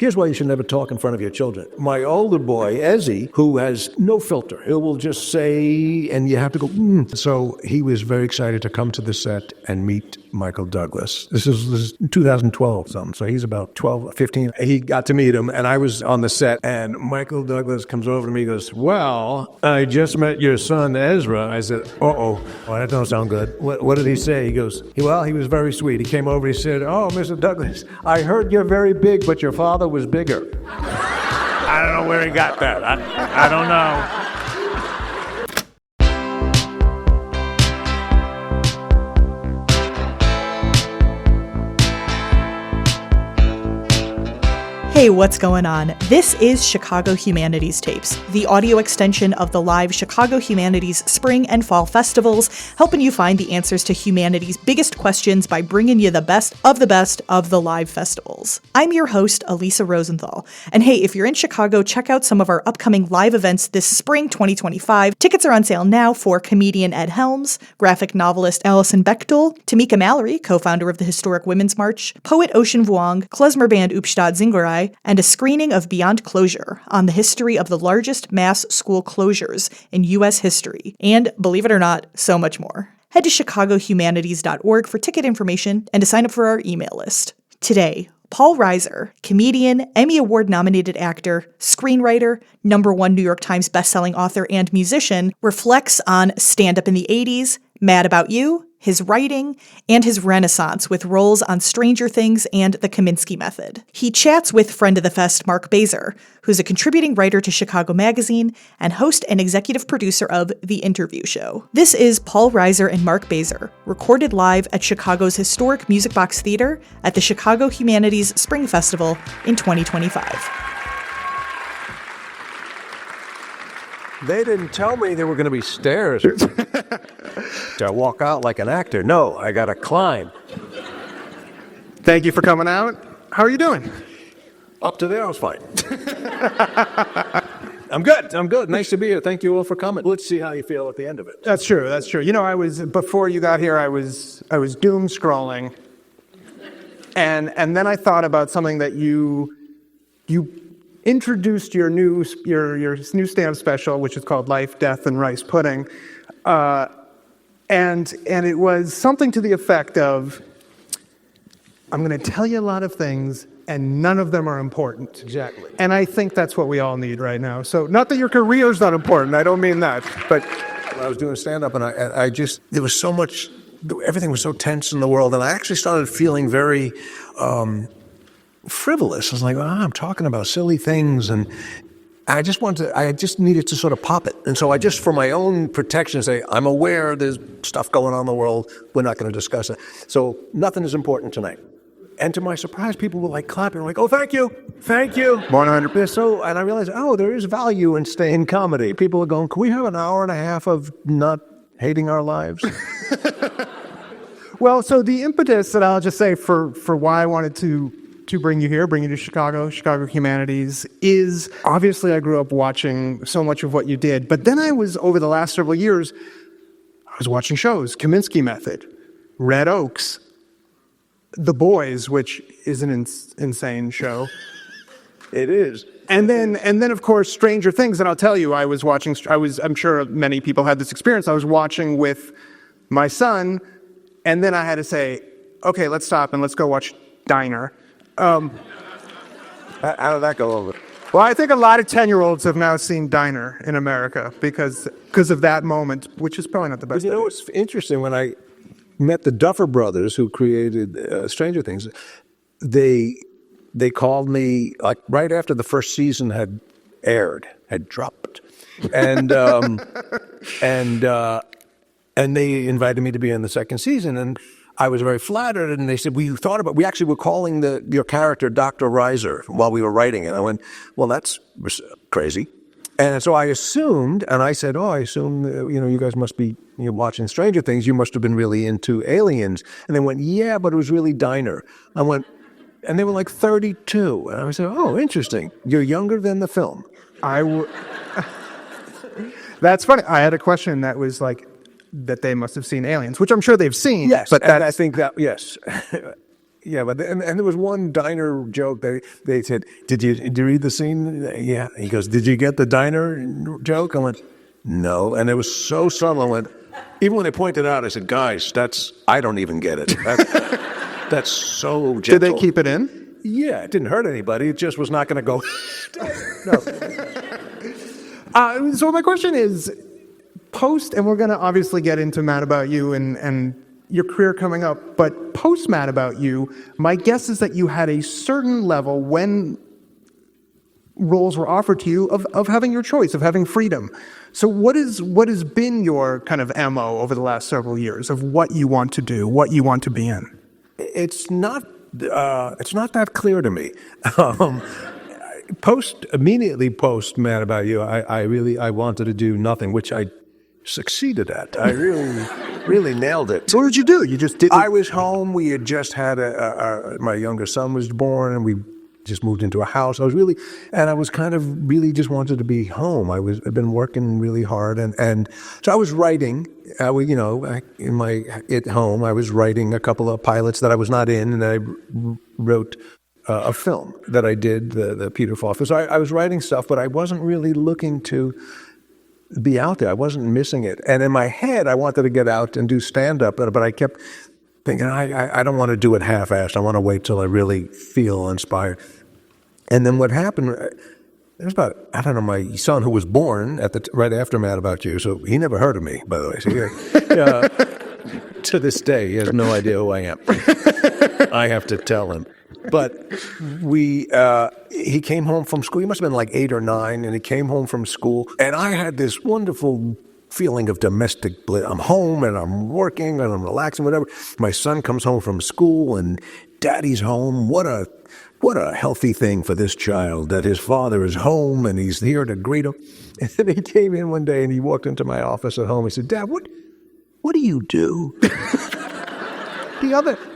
Here's why you should never talk in front of your children. My older boy, Ezzy, who has no filter, he will just say, and you have to go, So he was very excited to come to the set and meet Michael Douglas. This is 2012 something, so he's about 12, 15. He got to meet him, and I was on the set, and Michael Douglas comes over to me and goes, well, I just met your son, Ezra. I said, well, that don't sound good. What did he say? He goes, well, he was very sweet. He came over, he said, oh, Mr. Douglas, I heard you're very big, but your father was bigger. I don't know where he got that. I don't know. Hey, what's going on? This is Chicago Humanities Tapes, the audio extension of the live Chicago Humanities Spring and Fall Festivals, helping you find the answers to humanity's biggest questions by bringing you the best of the live festivals. I'm your host, Elisa Rosenthal. And hey, if you're in Chicago, check out some of our upcoming live events this spring 2025. Tickets are on sale now for comedian Ed Helms, graphic novelist Alison Bechtel, Tamika Mallory, co-founder of the Historic Women's March, poet Ocean Vuong, klezmer band Upstadt Zingerai, and a screening of Beyond Closure on the history of the largest mass school closures in U.S. history. And, believe it or not, so much more. Head to chicagohumanities.org for ticket information and to sign up for our email list. Today, Paul Reiser, comedian, Emmy Award-nominated actor, screenwriter, #1 New York Times bestselling author, and musician, reflects on stand-up in the 80s, Mad About You, his writing, and his renaissance with roles on Stranger Things and The Kominsky Method. He chats with friend of the fest Mark Bazer, who's a contributing writer to Chicago Magazine and host and executive producer of The Interview Show. This is Paul Reiser and Mark Bazer, recorded live at Chicago's historic Music Box Theater at the Chicago Humanities Spring Festival in 2025. They didn't tell me there were going to be stairs. To walk out like an actor. No, I got to climb. Thank you for coming out. How are you doing? Up to there, I was fine. I'm good. Nice to be here. Thank you all for coming. Let's see how you feel at the end of it. That's true. You know, before you got here, I was doom scrolling, and then I thought about something that you introduced your new stand-up special, which is called Life, Death, and Rice Pudding, and it was something to the effect of, I'm going to tell you a lot of things, and none of them are important. Exactly. And I think that's what we all need right now. So, not that your career's not important, I don't mean that, but I was doing stand-up, and I just, there was so much, everything was so tense in the world, and I actually started feeling very frivolous. I was like, I'm talking about silly things, and I just needed to sort of pop it. And so I just, for my own protection, say, I'm aware there's stuff going on in the world. We're not going to discuss it. So nothing is important tonight. And to my surprise, people were like clapping, like, oh, thank you. 100%. So, and I realized, there is value in staying comedy. People are going, can we have an hour and a half of not hating our lives? Well, so the impetus that I'll just say for why I wanted to bring you to Chicago Humanities, is obviously I grew up watching so much of what you did, but then over the last several years, I was watching shows, Kominsky Method, Red Oaks, The Boys, which is an insane show. It is. And then of course, Stranger Things, and I'll tell you, I'm sure many people had this experience, I was watching with my son, and then I had to say, okay, let's stop and let's go watch Diner. How did that go over? Well, I think a lot of 10-year-olds have now seen Diner in America because of that moment, which is probably not the best. You know, it's interesting. When I met the Duffer Brothers, who created Stranger Things, they called me like right after the first season had dropped, and they invited me to be in the second season, and I was very flattered, and they said, we actually were calling your character Dr. Reiser while we were writing it. I went, well, that's crazy. And so I assumed, and I said, I assume, you guys must be watching Stranger Things. You must have been really into aliens. And they went, yeah, but it was really Diner. I went, and they were like 32. And I said, oh, interesting. You're younger than the film. That's funny. I had a question that was like, that they must have seen aliens, which I'm sure they've seen. Yes, but I think that, yes. Yeah, but and there was one diner joke. They said, did you read the scene? Yeah. He goes, did you get the diner joke? I went, no. And it was so subtle. I went, even when they pointed out, I said, guys, I don't even get it. That's so gentle. Did they keep it in? Yeah, it didn't hurt anybody. It just was not going to go. No. So my question is, post, and we're going to obviously get into Mad About You and your career coming up, but post Mad About You, my guess is that you had a certain level when roles were offered to you of having your choice, of having freedom. So what has been your kind of MO over the last several years of what you want to do, what you want to be in? It's not that clear to me. Immediately post Mad About You, I wanted to do nothing, which I succeeded at. I really nailed it. So what did you do? You just didn't? I was home. We had just had my younger son was born, and we just moved into a house. I was kind of really just wanted to be home. I'd been working really hard, and so I was writing. At home, I was writing a couple of pilots that I was not in, and I wrote a film that I did, the Peter Falk. So I was writing stuff, but I wasn't really looking to be out there. I wasn't missing it. And in my head, I wanted to get out and do stand-up, but I kept thinking, I don't want to do it half-assed. I want to wait till I really feel inspired. And then what happened, it was about, my son who was born right after Mad About You, so he never heard of me, by the way. So to this day, he has no idea who I am. I have to tell him. But he came home from school. He must have been like 8 or 9, and he came home from school. And I had this wonderful feeling of domestic bliss. I'm home, and I'm working, and I'm relaxing, whatever. My son comes home from school, and Daddy's home. What a healthy thing for this child that his father is home, and he's here to greet him. And then he came in one day, and he walked into my office at home. He said, Dad, what do you do?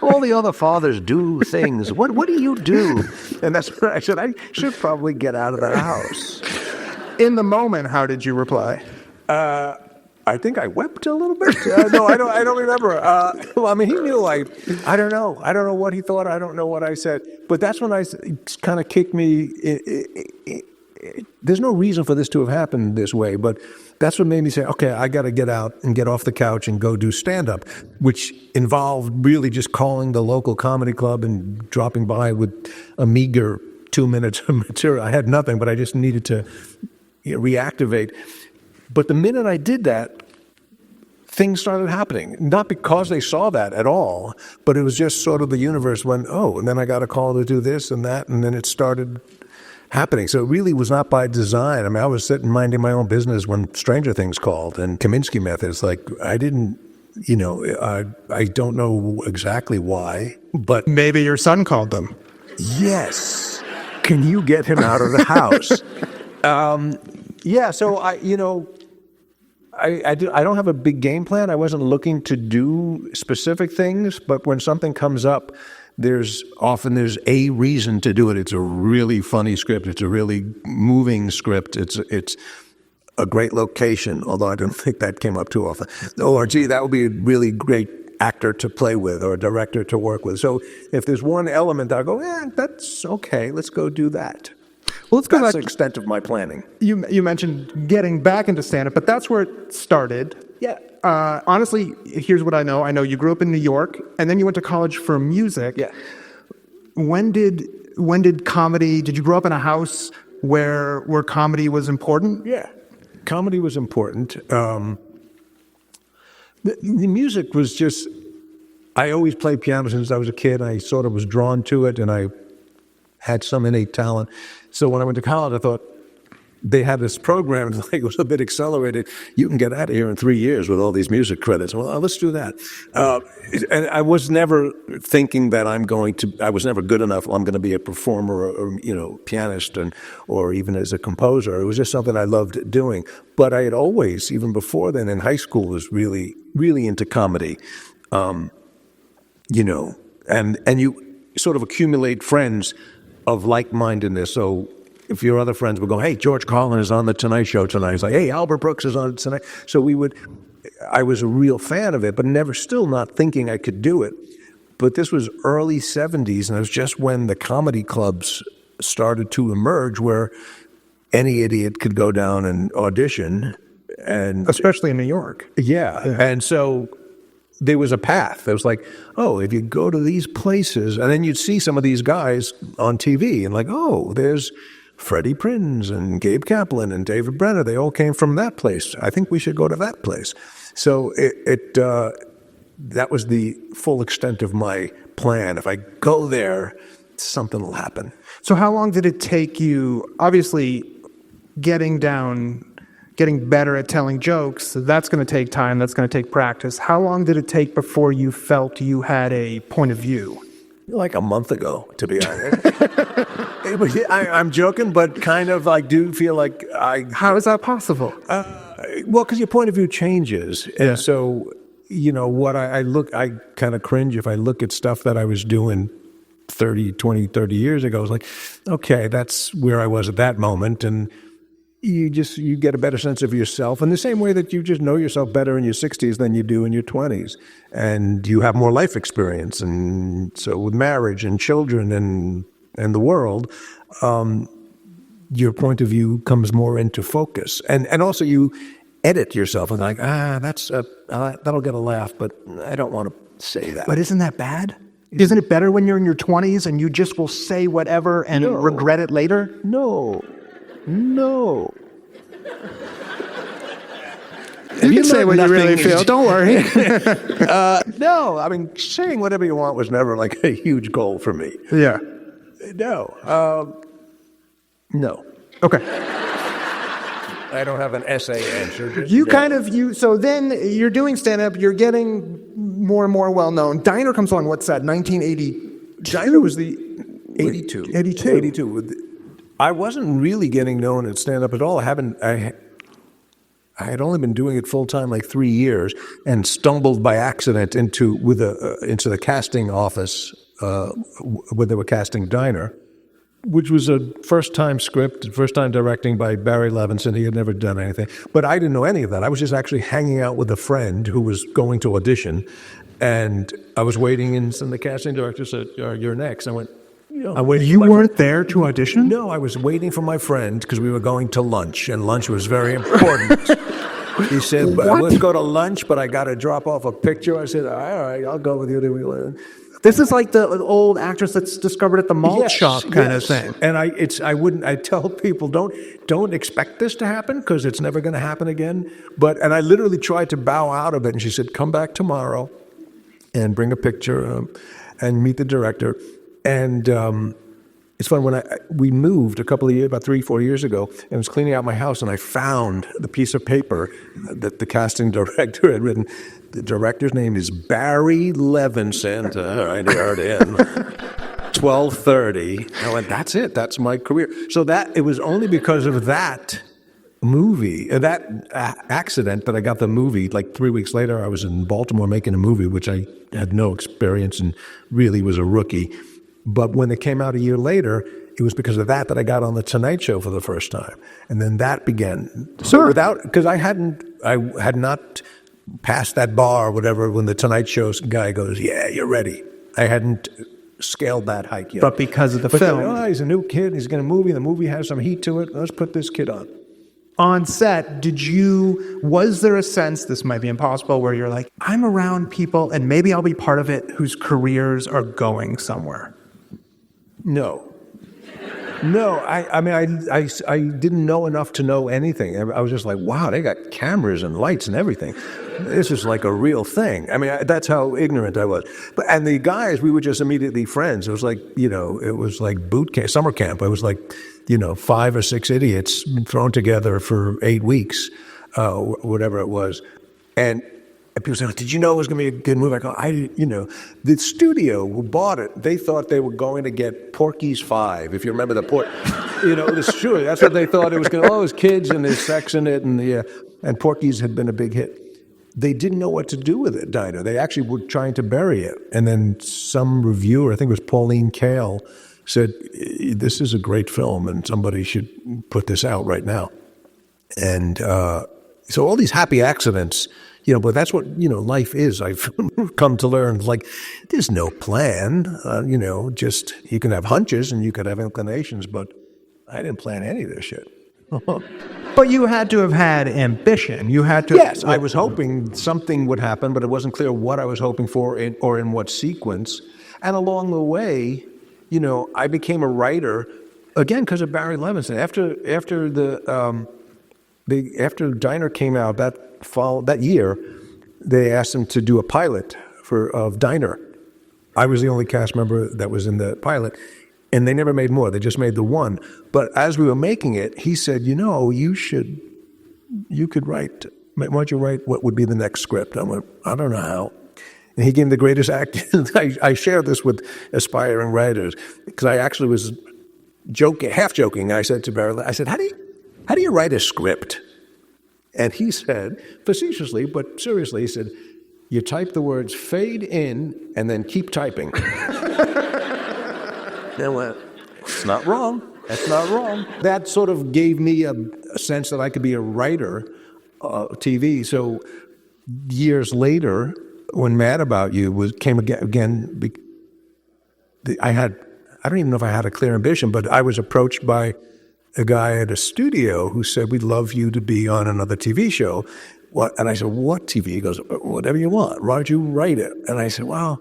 All the other fathers do things. What do you do? And that's when I said, I should probably get out of the house. In the moment, how did you reply? I think I wept a little bit. No, I don't remember. Well, I mean, he knew. I don't know. I don't know what he thought. I don't know what I said. But that's when it kind of kicked me. There's no reason for this to have happened this way, but that's what made me say, okay, I got to get out and get off the couch and go do stand-up, which involved really just calling the local comedy club and dropping by with a meager 2 minutes of material. I had nothing, but I just needed to reactivate. But the minute I did that, things started happening. Not because they saw that at all, but it was just sort of the universe went, oh, and then I got a call to do this and that, and then it started happening. So it really was not by design. I mean, I was sitting minding my own business when Stranger Things called, and Kominsky methods. Like, I didn't, I don't know exactly why, but Maybe your son called them. Yes. Can you get him out of the house? Yeah. So I don't have a big game plan. I wasn't looking to do specific things, but when something comes up, there's a reason to do it. It's a really funny script. It's a really moving script. It's a great location, although I don't think that came up too often. Or, gee, that would be a really great actor to play with or a director to work with. So if there's one element, I'll go, that's okay. Let's go do that. Well, let's go That's back. the extent of my planning. You mentioned getting back into stand-up, but that's where it started. Yeah. Honestly, here's what I know. I know you grew up in New York, and then you went to college for music. Yeah. When did comedy? Did you grow up in a house where comedy was important? Yeah. Comedy was important. The music was just. I always played piano since I was a kid. I sort of was drawn to it, and I had some innate talent. So when I went to college, I thought they had this program, like it was a bit accelerated. You can get out of here in 3 years with all these music credits. Well, let's do that. And I was never thinking that I was never good enough. I'm going to be a performer or pianist or even as a composer. It was just something I loved doing. But I had always, even before then in high school, was really, really into comedy. And you sort of accumulate friends of like-mindedness. So if your other friends would go, hey, George Carlin is on the Tonight Show tonight. He's like, hey, Albert Brooks is on tonight. So I was a real fan of it, but still not thinking I could do it. But this was early 70s, and it was just when the comedy clubs started to emerge where any idiot could go down and audition. And Especially in New York. yeah. And so there was a path. It was like, oh, if you go to these places, and then you'd see some of these guys on TV, and like, oh, there's Freddie Prinze and Gabe Kaplan and David Brenner. They all came from that place. I think we should go to that place. So that was the full extent of my plan. If I go there, something will happen. So how long did it take you, obviously, getting better at telling jokes, that's going to take time, that's going to take practice. How long did it take before you felt you had a point of view? Like a month ago, to be honest. I'm joking, but kind of I do feel like How is that possible? Well, because your point of view changes. Yeah. And so, what I kind of cringe if I look at stuff that I was doing 30 years ago. I was like, okay, that's where I was at that moment. And you get a better sense of yourself in the same way that you just know yourself better in your 60s than you do in your 20s. And you have more life experience. And so with marriage and children and the world, your point of view comes more into focus. And also you edit yourself and like, that'll get a laugh, but I don't want to say that. But isn't that bad? Isn't it better when you're in your 20s and you just will say whatever and regret it later? No. You can say what you really feel. Don't worry. No, I mean, saying whatever you want was never like a huge goal for me. Yeah. No. No. Okay. I don't have an essay answer. So then you're doing stand-up, you're getting more and more well-known. Diner comes along, what's that, 1980? Diner was the 82. 82. I wasn't really getting known at stand-up at all. I had only been doing it full-time like 3 years and stumbled by accident into the casting office where they were casting Diner, which was a first-time script, first-time directing by Barry Levinson. He had never done anything. But I didn't know any of that. I was just actually hanging out with a friend who was going to audition, and I was waiting, and the casting director said, you're next. I went, You weren't there to audition? No, I was waiting for my friend because we were going to lunch, and lunch was very important. He said, let's go to lunch, but I got to drop off a picture. I said, all right, I'll go with you. This is like the old actress that's discovered at the malt shop kind of thing. And I tell people, don't expect this to happen because it's never going to happen again. And I literally tried to bow out of it, and she said, come back tomorrow and bring a picture and meet the director. And it's fun, when we moved about 3-4 years ago, and I was cleaning out my house, and I found the piece of paper that the casting director had written. The director's name is Barry Levinson. All right, heard in 12:30. I went, that's it. That's my career. So it was only because of that movie, that accident, that I got the movie. Like 3 weeks later, I was in Baltimore making a movie, which I had no experience and really was a rookie. But when it came out a year later, it was because of that I got on the Tonight Show for the first time, and then that began. Sure. Because I had not passed that bar or whatever when the Tonight Show guy goes, yeah, you're ready. I hadn't scaled that hike yet. But because of the film. He's a new kid. He's going to movie. The movie has some heat to it. Let's put this kid on. On set, was there a sense, this might be impossible, where you're like, I'm around people and maybe I'll be part of it whose careers are going somewhere? No, I didn't know enough to know anything. I was just like, wow, they got cameras and lights and everything. This is like a real thing. I mean, that's how ignorant I was. And the guys, we were just immediately friends. It was like, it was like boot camp, summer camp. It was like, 5 or 6 idiots thrown together for 8 weeks, whatever it was. And people say, did you know it was going to be a good movie? I go, the studio who bought it, they thought they were going to get Porky's 5, if you remember the it's true. That's what they thought it was going to. Oh, there's kids and there's sex in it, and Porky's had been a big hit. They didn't know what to do with it, Diner. They actually were trying to bury it. And then some reviewer, I think it was Pauline Kael, said, this is a great film and somebody should put this out right now. And so all these happy accidents, But that's what, life is. I've come to learn, like, there's no plan, just you can have hunches and you could have inclinations, but I didn't plan any of this shit. But you had to have had ambition. You had to. Yes, I was hoping something would happen, but it wasn't clear what I was hoping for or in what sequence. And along the way, I became a writer, again, because of Barry Levinson. After Diner came out that year, they asked him to do a pilot of Diner. I was the only cast member that was in the pilot, and they never made more. They just made the one. But as we were making it, he said, you could write. Why don't you write what would be the next script? I went, I don't know how. And he gave me the greatest acting. I share this with aspiring writers because I actually was half joking. I said to Barry, how do you write a script? And he said, facetiously, but seriously, he said, you type the words fade in and then keep typing. And I went, it's not wrong. That's not wrong. That sort of gave me a sense that I could be a writer of TV. So years later, when Mad About You came again, I don't even know if I had a clear ambition, but I was approached by a guy at a studio who said, we'd love you to be on another TV show. What? And I said, what TV? He goes, whatever you want. Why don't you write it? And I said, well,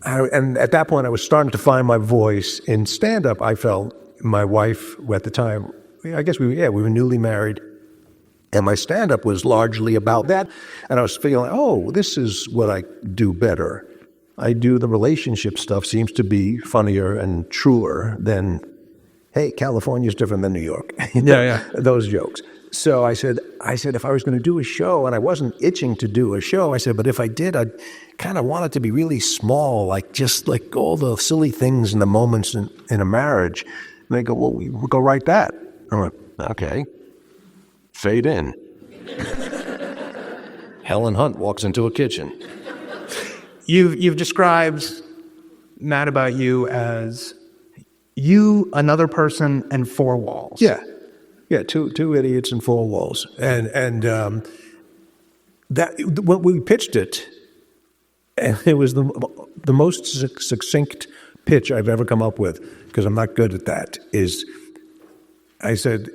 and at that point I was starting to find my voice in stand-up. I felt my wife at the time, I guess we were newly married, and my stand-up was largely about that. And I was feeling, this is what I do better. I do the relationship stuff, seems to be funnier and truer than, hey, California's different than New York. Those jokes. So I said, if I was going to do a show, and I wasn't itching to do a show, I said, but if I did, I'd kind of want it to be really small, just like all the silly things and the moments in a marriage. And they go, well, we'll go write that. I went, okay. Fade in. Helen Hunt walks into a kitchen. You've described Mad About You as you, another person, and four walls. Yeah, two idiots and four walls, and that when we pitched it, and it was the most succinct pitch I've ever come up with, because I'm not good at that. I said,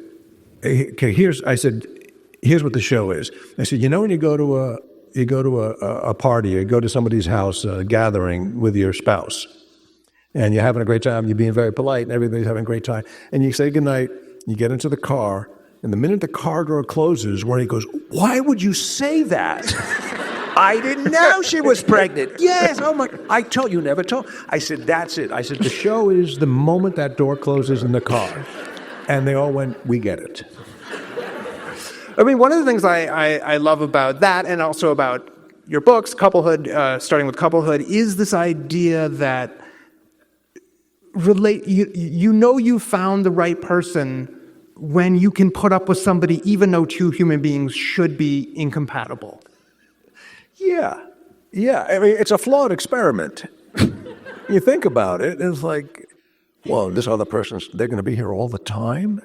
here's what the show is. I said, when you go to a party, or you go to somebody's house, a gathering with your spouse, and you're having a great time, you're being very polite, and everybody's having a great time, and you say goodnight, you get into the car, and the minute the car door closes, Warnie goes, why would you say that? I didn't know she was pregnant. Yes, oh my, I told you, never told. I said, that's it. I said, the show is the moment that door closes in the car. And they all went, we get it. I mean, one of the things I love about that, and also about your books, Couplehood, starting with Couplehood, is this idea that you found the right person when you can put up with somebody, even though two human beings should be incompatible. Yeah. I mean, it's a flawed experiment. You think about it, it's like, well, this other person's, they're going to be here all the time?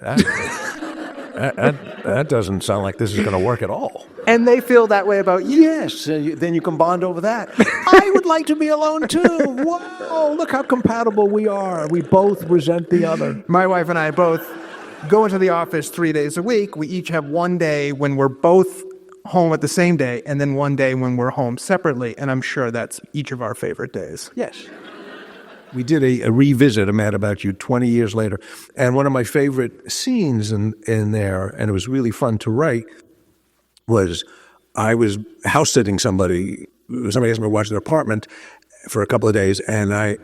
That doesn't sound like this is going to work at all. And they feel that way about you? Yes, then you can bond over that. I would like to be alone too. Wow, look how compatible we are. We both resent the other. My wife and I both go into the office 3 days a week. We each have one day when we're both home at the same day, and then one day when we're home separately. And I'm sure that's each of our favorite days. Yes. We did a revisit of Mad About You 20 years later. And one of my favorite scenes in there, and it was really fun to write, was I was house-sitting somebody asked me to watch their apartment for a couple of days, and I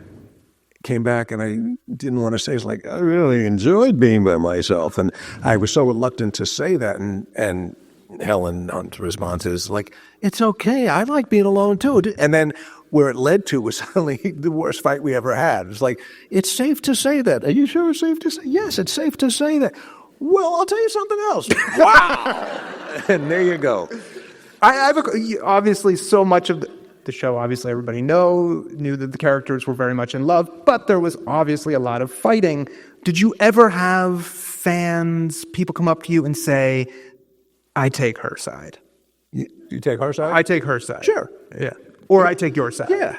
came back and I didn't want to say, it's like, I really enjoyed being by myself. And I was so reluctant to say that, and Helen Hunt's response is like, it's okay, I like being alone too. And then where it led to was suddenly the worst fight we ever had. It's like, it's safe to say that. Are you sure it's safe to say? Yes, it's safe to say that. Well, I'll tell you something else. Wow. And there you go. Obviously, so much of the show, obviously everybody knew that the characters were very much in love, but there was obviously a lot of fighting. Did you ever have fans, people come up to you and say, I take her side? You take her side? I take her side. Sure. Yeah. Or I take your side. Yeah.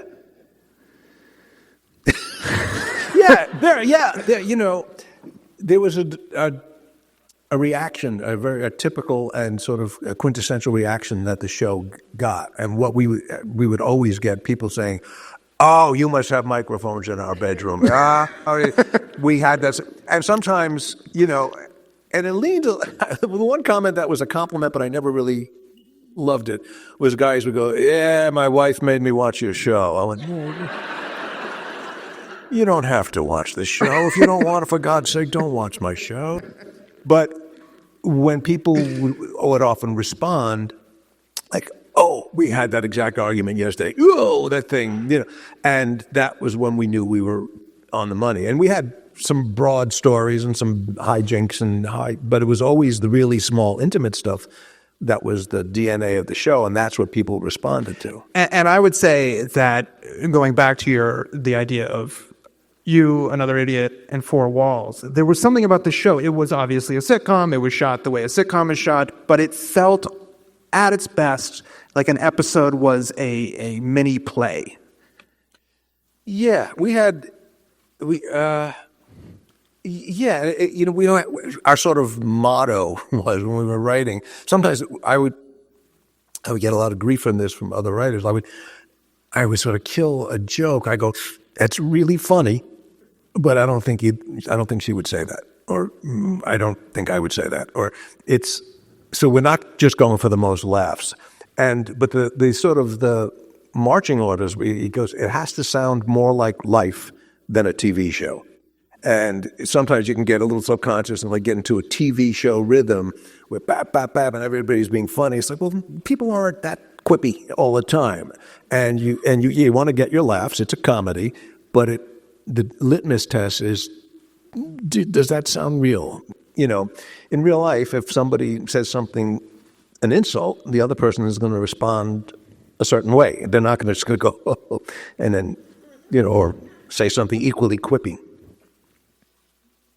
There was a reaction, a typical and sort of a quintessential reaction that the show got. And what we would always get people saying, "Oh, you must have microphones in our bedroom." We had that. And sometimes, and it leaned, one comment that was a compliment, but I never really loved it, was guys would go, "Yeah, my wife made me watch your show." I went, "You don't have to watch the show. If you don't want it, for God's sake, don't watch my show." But when people would often respond, like, "Oh, we had that exact argument yesterday. Oh, that thing," and that was when we knew we were on the money. And we had some broad stories and some hijinks but it was always the really small, intimate stuff that was the DNA of the show, and that's what people responded to. And I would say that, going back to the idea of You, Another Idiot, and Four Walls, there was something about the show. It was obviously a sitcom. It was shot the way a sitcom is shot, but it felt at its best like an episode was a mini play. Yeah, our sort of motto was when we were writing. Sometimes I would get a lot of grief from this from other writers. I would sort of kill a joke. I go, "That's really funny, but I don't think she would say that," or "I don't think I would say that," or so we're not just going for the most laughs. But the sort of the marching orders, he goes, it has to sound more like life than a TV show. And sometimes you can get a little subconscious and like get into a TV show rhythm where bap, bap, bap, and everybody's being funny. It's like, well, people aren't that quippy all the time. And you want to get your laughs. It's a comedy, but the litmus test is, does that sound real? In real life, if somebody says something, an insult, the other person is going to respond a certain way. They're not going to just go, "Oh," and then, or say something equally quippy.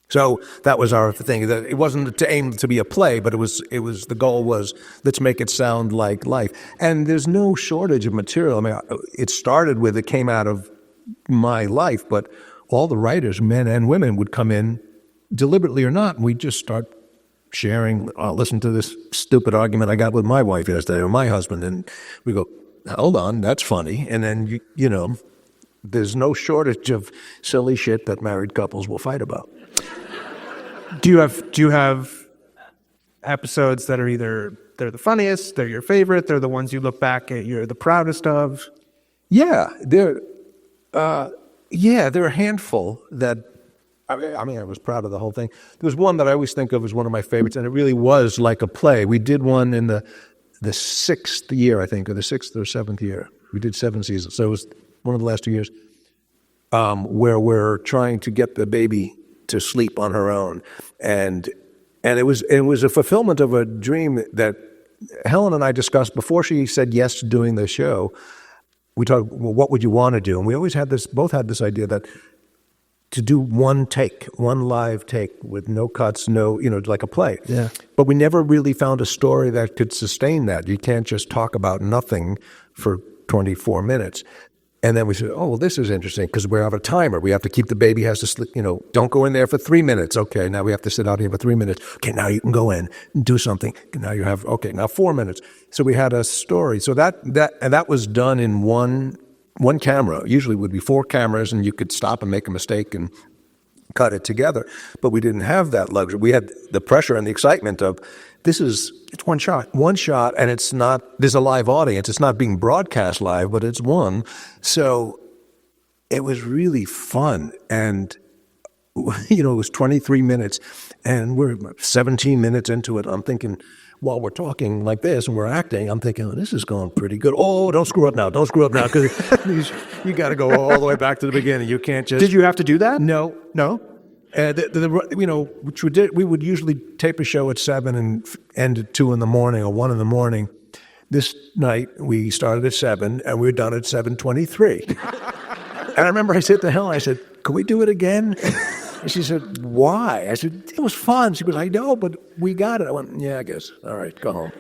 So that was our thing. That it wasn't to aim to be a play, but it was the goal was, let's make it sound like life. And there's no shortage of material. I mean, it came out of my life, but all the writers, men and women, would come in, deliberately or not, and we'd just start sharing. Listen to this stupid argument I got with my wife yesterday, or my husband, and we go, "Hold on, that's funny." And then there's no shortage of silly shit that married couples will fight about. Do you have episodes that are either they're the funniest, they're your favorite, they're the ones you look back at you're the proudest of? Yeah, there are a handful that. I mean, I was proud of the whole thing. There was one that I always think of as one of my favorites, and it really was like a play. We did one in the 6th year, I think, or the 6th or 7th year. We did 7 seasons, so it was one of the last 2 years, where we're trying to get the baby to sleep on her own, and it was a fulfillment of a dream that Helen and I discussed before she said yes to doing the show. We talked, well, what would you want to do? And we always both had this idea that to do one live take with no cuts, like a play. Yeah. But we never really found a story that could sustain that. You can't just talk about nothing for 24 minutes. And then we said, oh, well, this is interesting because we have a timer. We have to keep the baby has to sleep, don't go in there for 3 minutes. Okay, now we have to sit out here for 3 minutes. Okay, now you can go in and do something. Now you have, now 4 minutes. So we had a story. So that was done in one camera. Usually it would be 4 cameras and you could stop and make a mistake and cut it together. But we didn't have that luxury. We had the pressure and the excitement of it's one shot, and it's not, there's a live audience. It's not being broadcast live, but it's one. So it was really fun. And, it was 23 minutes and we're 17 minutes into it. I'm thinking, while we're talking like this and we're acting, I'm thinking, this is going pretty good. Oh, don't screw up now, because you got to go all the way back to the beginning. You can't just... Did you have to do that? No. Which we would usually tape a show at 7 and end at 2 in the morning or 1 in the morning. This night we started at 7 and we were done at 7:23. And I remember I said to Helen, I said, "Can we do it again?" And she said, "Why?" I said, "It was fun." She goes, "I know, but we got it." I went, "Yeah, I guess. All right, go home."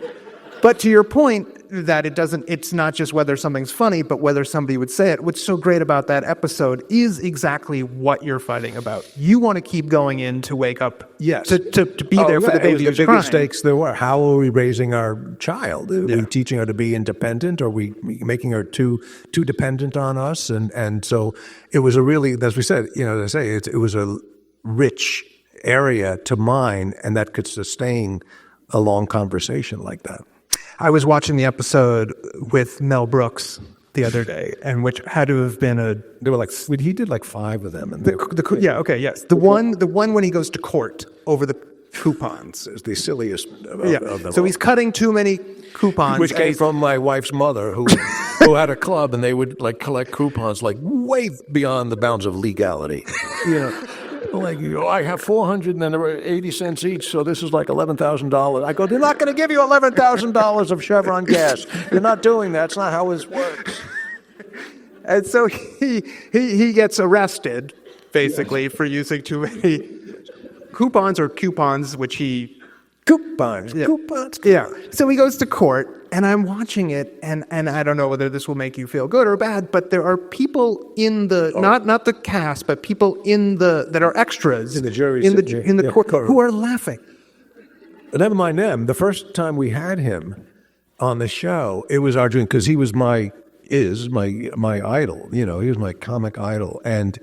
But to your point that it's not just whether something's funny, but whether somebody would say it. What's so great about that episode is exactly what you're fighting about. You want to keep going in to wake up, Yes. to be there for the baby It was who's the crying. biggest stakes there were. How are we raising our child? Are we teaching her to be independent? Are we making her too dependent on us? And so it was a really, as we said, as I say, it was a rich area to mine, and that could sustain a long conversation like that. I was watching the episode with Mel Brooks the other day, and which had to have been They were like, he did like 5 of them. And the one when he goes to court over the coupons. It's the silliest of them So all. he's cutting too many coupons. Which came from my wife's mother, who had a club, and they would like collect coupons like way beyond the bounds of legality. Like, I have 400 and then there were 80 cents each, so this is like $11,000. I go, they're not going to give you $11,000 of Chevron gas. You're not doing that. That's not how this works. And so he gets arrested, basically, for using too many coupons, which he... Coupons. Yeah. So he goes to court, and I'm watching it, and I don't know whether this will make you feel good or bad, but there are people in the not the cast, but people that are extras in the jury in the court who are laughing. Never mind them. The first time we had him on the show, it was our dream because he was my idol. He was my comic idol, and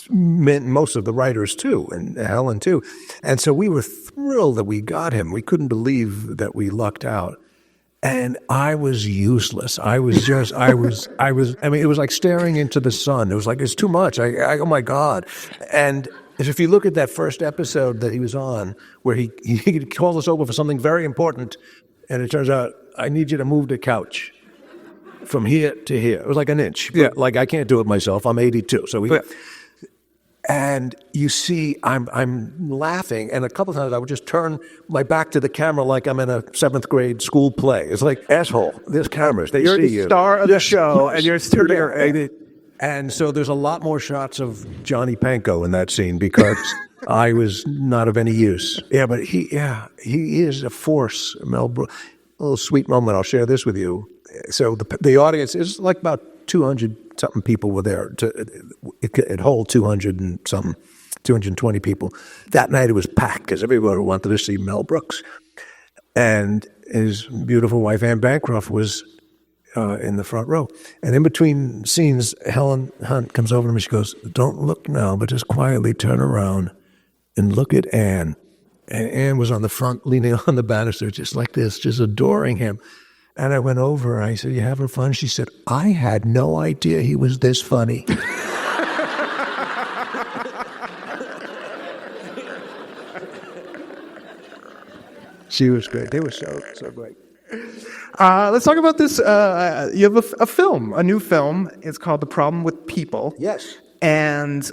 meant most of the writers too, and Helen too. And so we were thrilled that we got him. We couldn't believe that we lucked out. And I was useless. I mean, it was like staring into the sun. It was like, it's too much. Oh my God. And if you look at that first episode that he was on, where he called us over for something very important, and it turns out, I need you to move the couch from here to here. It was like an inch. Yeah. Like, I can't do it myself. I'm 82. So and you see, I'm laughing, and a couple of times I would just turn my back to the camera like I'm in a 7th grade school play. It's like, asshole, there's cameras, they You're see you. the star of the show, and you're still there. And so there's a lot more shots of Johnny Panko in that scene because I was not of any use. Yeah, but he is a force, Mel Brooks. A little sweet moment, I'll share this with you. So the audience is like about 200-something people were there. It hold 200 and something, 220 people. That night it was packed because everybody wanted to see Mel Brooks. And his beautiful wife, Anne Bancroft, was in the front row. And in between scenes, Helen Hunt comes over to me. She goes, "Don't look now, but just quietly turn around and look at Anne." And Anne was on the front, leaning on the banister, just like this, just adoring him. And I went over, and I said, "You having fun?" She said, "I had no idea he was this funny." She was great. They were so great. Let's talk about this. You have a new film. It's called The Problem with People. Yes. And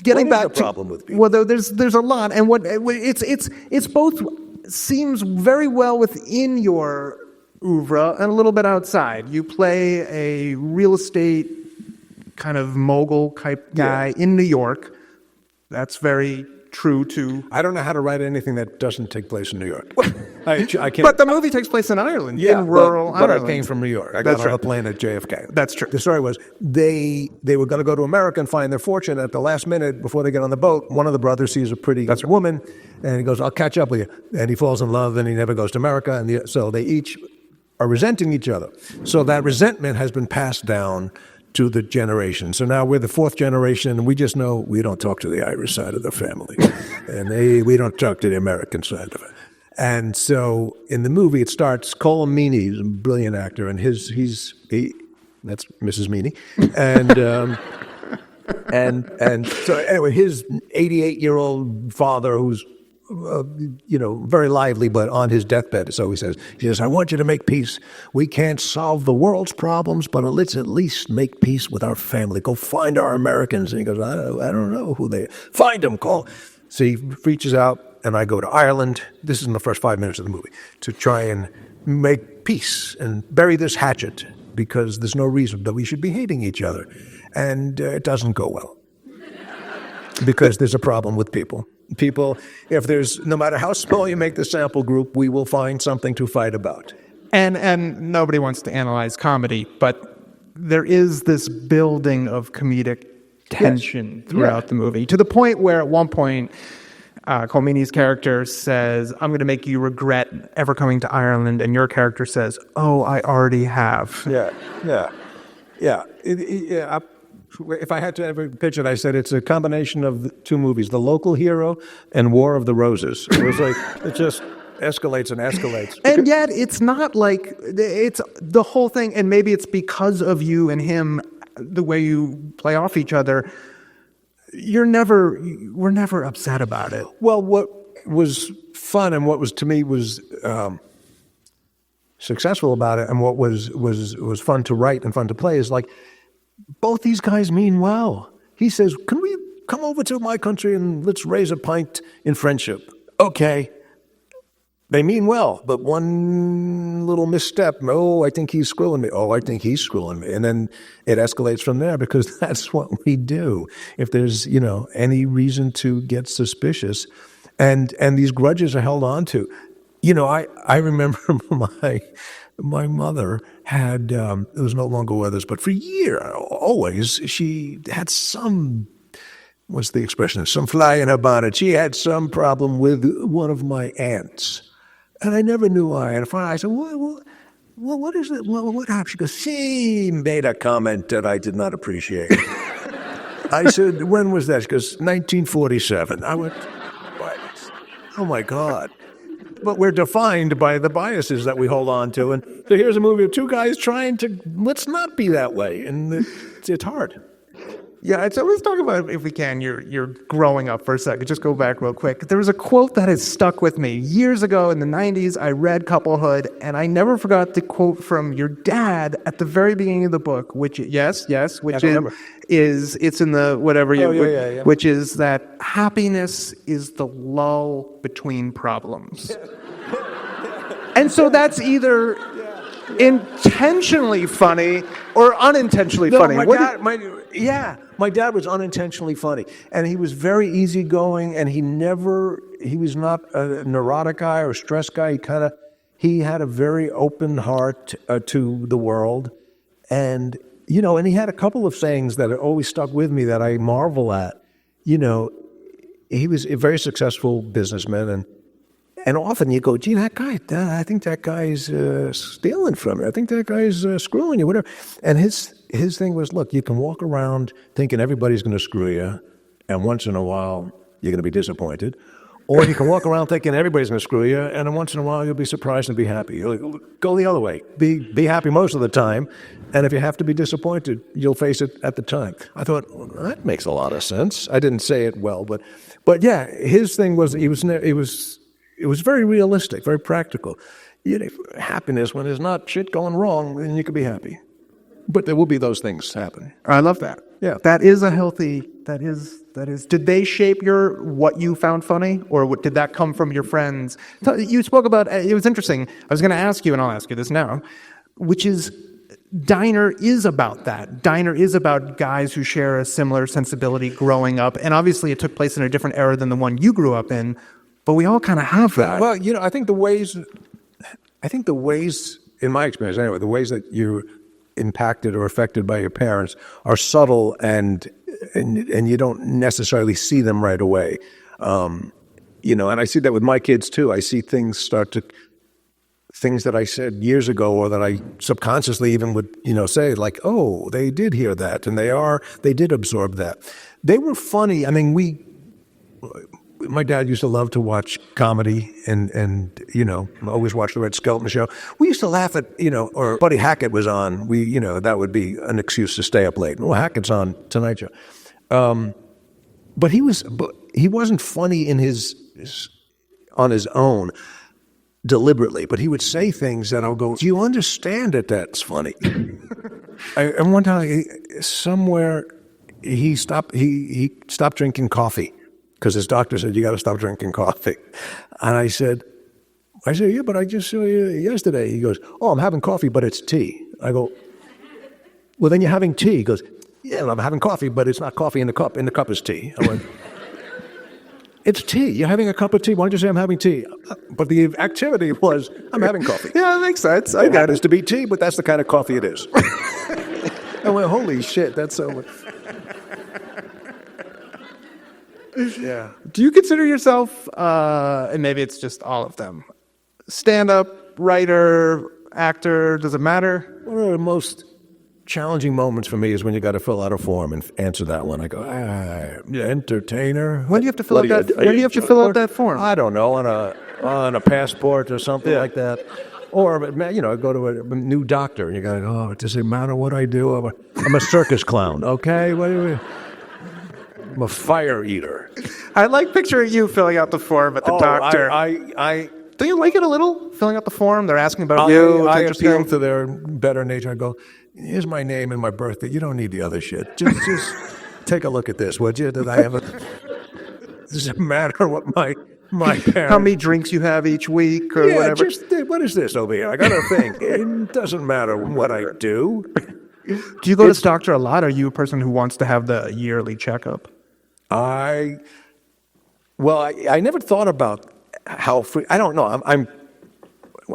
getting What is back the problem with people? Well, there's a lot, and it's both seems very well within your oeuvre and a little bit outside. You play a real estate kind of mogul type guy in New York. That's very true to... I don't know how to write anything that doesn't take place in New York. I can't. But the movie takes place in Ireland, in rural but Ireland. I came from New York. I got on a plane at JFK. That's true. The story was they were going to go to America and find their fortune. At the last minute, before they get on the boat, one of the brothers sees a pretty woman, and he goes, "I'll catch up with you." And he falls in love, and he never goes to America. And so they each are resenting each other. So that resentment has been passed down to the generation. So now we're the 4th generation, and we just know we don't talk to the Irish side of the family. And we don't talk to the American side of it. And so in the movie, it starts, Kominsky is a brilliant actor, and that's Mrs. Meany. And so anyway, his 88-year-old father, who's very lively, but on his deathbed. So he says, "I want you to make peace. We can't solve the world's problems, but let's at least make peace with our family. Go find our Americans." And he goes, I don't know who they are. Find them, call. So he reaches out, and I go to Ireland. This is in the first 5 minutes of the movie, to try and make peace and bury this hatchet, because there's no reason that we should be hating each other. And it doesn't go well, because there's a problem with people. People, no matter how small you make the sample group, we will find something to fight about. And nobody wants to analyze comedy, but there is this building of comedic tension throughout the movie, to the point where at one point Kominsky's character says, "I'm going to make you regret ever coming to Ireland," and your character says, "Oh, I already have." Yeah. If I had to ever pitch it, I said it's a combination of the two movies, The Local Hero and War of the Roses. It was like, it just escalates and escalates. And yet it's not like, it's the whole thing, and maybe it's because of you and him, the way you play off each other, we're never upset about it. Well, what was fun and what was, to me, was successful about it, and what was fun to write and fun to play is like, both these guys mean well. He says, "Can we come over to my country and let's raise a pint in friendship?" Okay. They mean well, but one little misstep, "Oh, I think he's screwing me. Oh, I think he's screwing me." And then it escalates from there, because that's what we do. If there's, any reason to get suspicious, and these grudges are held on to. I remember my mother had, it was no longer with us, but for years, always, she had some, what's the expression, some fly in her bonnet. She had some problem with one of my aunts. And I never knew why. And finally I said, what is it? What happened? She goes, "She made a comment that I did not appreciate." I said, "When was that?" She goes, 1947. I went, "What? Oh my God." But we're defined by the biases that we hold on to. And so here's a movie of two guys trying to, let's not be that way. And it's hard. Yeah, so let's talk about, if we can, your growing up for a second. Just go back real quick. There was a quote that has stuck with me. Years ago in the 90s, I read Couplehood, and I never forgot the quote from your dad at the very beginning of the book, which it's in the whatever, which is that happiness is the lull between problems. And so that's either intentionally funny or unintentionally funny. My dad was unintentionally funny, and he was very easygoing, and he was not a neurotic guy or a stress guy. He had a very open heart to the world, and and he had a couple of sayings that always stuck with me that I marvel at. He was a very successful businessman, and often you go, "Gee, that guy, I think that guy's stealing from you. I think that guy's screwing you, whatever." And his thing was, look, you can walk around thinking everybody's going to screw you, and once in a while you're going to be disappointed. Or you can walk around thinking everybody's going to screw you, and then once in a while you'll be surprised and be happy. You'll go the other way. Be happy most of the time, and if you have to be disappointed, you'll face it at the time. I thought, well, that makes a lot of sense. I didn't say it well, but yeah, his thing was it was very realistic, very practical. Happiness, when there's not shit going wrong, then you can be happy. But there will be those things happen. I love that. Yeah. That is a healthy, that is. Did they shape what you found funny, or did that come from your friends? You spoke about, it was interesting. I was going to ask you, and I'll ask you this now, which is, Diner is about that. Diner is about guys who share a similar sensibility growing up, and obviously it took place in a different era than the one you grew up in, but we all kind of have that. Well, I think the ways, in my experience anyway, the ways that you're impacted or affected by your parents are subtle, and you don't necessarily see them right away. And I see that with my kids too. I see things that I said years ago, or that I subconsciously even would, say, like, "Oh, they did hear that, and they did absorb that." They were funny. I mean, my dad used to love to watch comedy, and always watch the Red Skelton Show. We used to laugh at, or Buddy Hackett was on. That would be an excuse to stay up late. Well, Hackett's on Tonight Show. But he wasn't funny on his own deliberately, but he would say things that I'll go, "Do you understand that that's funny?" And one time, somewhere, he stopped drinking coffee, because his doctor said, "You got to stop drinking coffee." And I said, "Yeah, but I just saw you yesterday." He goes, "Oh, I'm having coffee, but it's tea." I go, "Well, then you're having tea." He goes, "Yeah, I'm having coffee, but it's not coffee in the cup. In the cup is tea." I went, It's tea. You're having a cup of tea. Why don't you say I'm having tea? But the activity was I'm having coffee. Yeah, that makes sense. It happens to be tea, but that's the kind of coffee it is. I went, holy shit, that's so much. Yeah. Do you consider yourself, and maybe it's just all of them, stand-up, writer, actor, does it matter? One of the most challenging moments for me is when you got to fill out a form and answer that one. I go, entertainer. When do you have to fill out that? When do you have to fill out that form? I don't know, on a passport or something like that. Or, go to a new doctor and you got to go, oh, does it matter what I do? I'm a circus clown, okay? I'm a fire eater. I like picturing you filling out the form at the doctor. Do you like it a little, filling out the form? They're asking about you. I appeal to their better nature. I go, here's my name and my birthday. You don't need the other shit. Just take a look at this, would you? Does it matter what my parents... How many drinks you have each week or whatever? What is this over here? I got to think. It doesn't matter what I do. Do you go to the doctor a lot? Are you a person who wants to have the yearly checkup? I never thought about how free. I don't know. I'm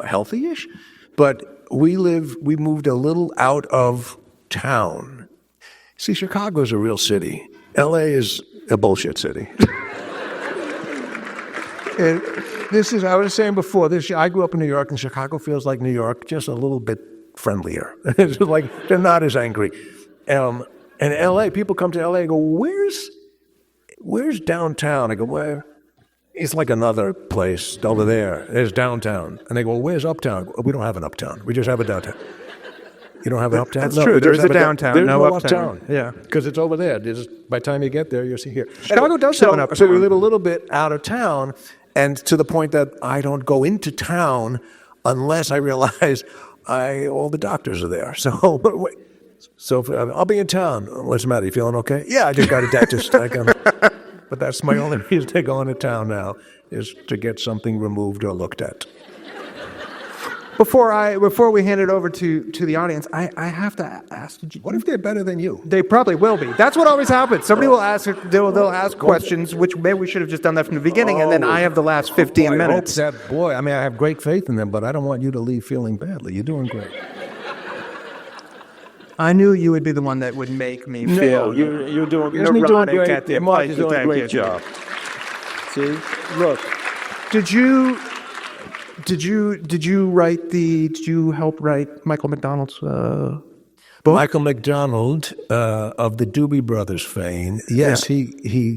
healthy-ish, but we moved a little out of town. See, Chicago's a real city. L.A. is a bullshit city. And I was saying before, I grew up in New York, and Chicago feels like New York, just a little bit friendlier. It's like they're not as angry. And L.A., people come to L.A. and go, where's downtown? I go, where? It's like another place over there. There's downtown. And they go, where's uptown? We don't have an uptown. We just have a downtown. You don't have an uptown? That's true. There's a downtown. There's no uptown. Yeah. Because it's over there. By the time you get there, you'll see here. Chicago does have an uptown. So we live a little bit out of town, and to the point that I don't go into town unless I realize all the doctors are there. So, I'll be in town. What's the matter? You feeling okay? Yeah, I just got a dentist. But that's my only reason to go into town now, is to get something removed or looked at. Before we hand it over to the audience, I have to ask. What if they're better than you? They probably will be. That's what always happens. Somebody will ask. They'll ask questions, which maybe we should have just done that from the beginning, and then I have the last 15 minutes. I have great faith in them, but I don't want you to leave feeling badly. You're doing great. I knew you would be the one that would make me feel. You're doing. Isn't he doing great? Mark is doing a great job. See, look. Did you help write Michael McDonald's book? Michael McDonald of the Doobie Brothers fame. Yes, yeah.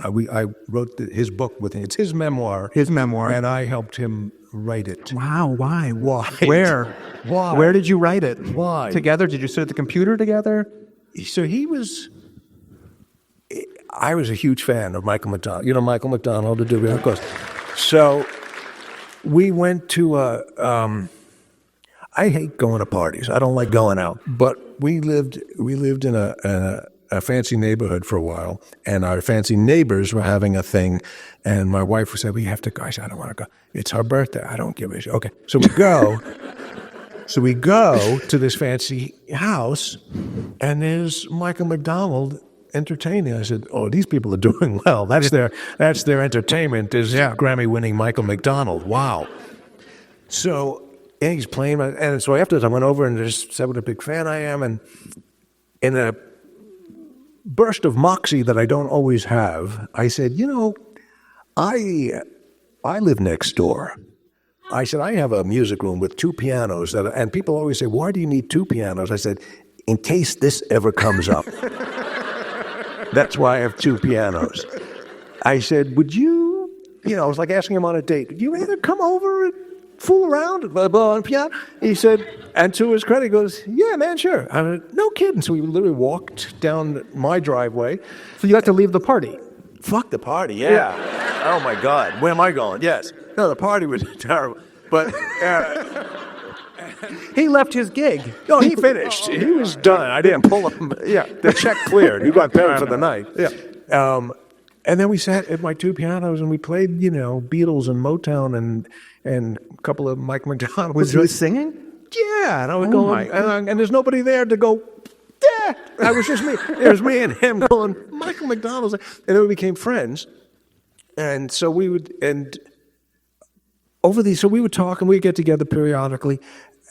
I wrote his book with him. It's his memoir. His memoir. And I helped him write it. Wow, why? Why? Where? Why? Where did you write it? Why? Together? Did you sit at the computer together? So I was a huge fan of Michael McDonald. You know Michael McDonald, the Doobie, of course. So we went to I hate going to parties. I don't like going out. But we lived in a fancy neighborhood for a while, and our fancy neighbors were having a thing, and my wife said, we have to go. I said, I don't want to go. It's her birthday. I don't give a shit. Okay. So we go to this fancy house, and there's Michael McDonald entertaining. I said, oh, these people are doing well. That's their entertainment is Grammy-winning Michael McDonald. Wow. So and he's playing, and so afterwards I went over and just said what a big fan I am, and in a burst of moxie that I don't always have, I said, I live next door. I said, I have a music room with two pianos, and people always say, why do you need two pianos? I said, in case this ever comes up. That's why I have two pianos. I said, would you, I was like asking him on a date, would you rather come over and fool around on piano? He said, and to his credit, he goes, yeah, man, sure. I mean, no kidding. So we literally walked down my driveway. So you got to leave the party? Fuck the party, yeah. Oh, my God. Where am I going? Yes. No, the party was terrible. But he left his gig. No, he finished. He was done. I didn't pull him. Yeah, the check cleared. He got paid for the night. Yeah. And then we sat at my two pianos and we played, Beatles and Motown and a couple of Mike McDonald. Was he singing? Yeah, and I was going, and there's nobody there to go. Yeah, I was just me. It was me and him going, Michael McDonald's, and then we became friends. And so we would, so we would talk and we'd get together periodically.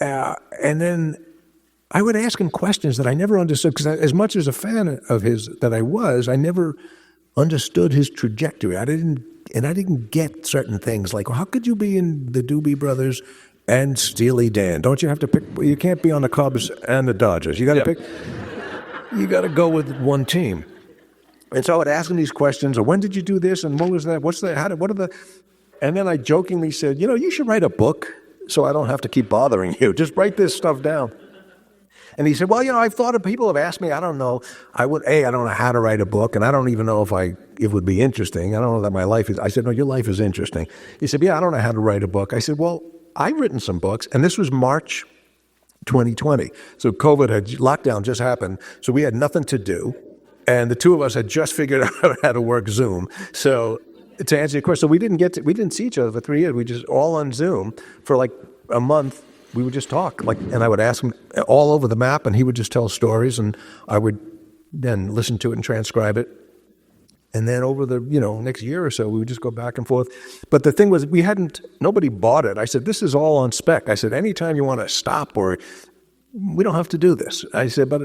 And then I would ask him questions that I never understood, because as much as a fan of his that I never understood his trajectory. I didn't get certain things, like, well, how could you be in the Doobie Brothers and Steely Dan? Don't you have to pick? You can't be on the Cubs and the Dodgers. You got to pick. You got to go with one team. And so I would ask him these questions, or when did you do this, and what was that? What's that? What are the? And then I jokingly said, you should write a book so I don't have to keep bothering you. Just write this stuff down. And he said, well, I've thought of, people have asked me, I don't know. I don't know how to write a book, and I don't even know if it would be interesting. I don't know that my life is. I said, no, your life is interesting. He said, yeah, I don't know how to write a book. I said, well, I've written some books, and this was March 2020. So lockdown just happened, so we had nothing to do. And the two of us had just figured out how to work Zoom. So to answer your question, so we didn't see each other for 3 years. We just all on Zoom for like a month. We would just talk, and I would ask him all over the map, and he would just tell stories, and I would then listen to it and transcribe it. And then over the next year or so, we would just go back and forth. But the thing was, nobody bought it. I said, this is all on spec. I said, anytime you want to stop, or we don't have to do this. I said, but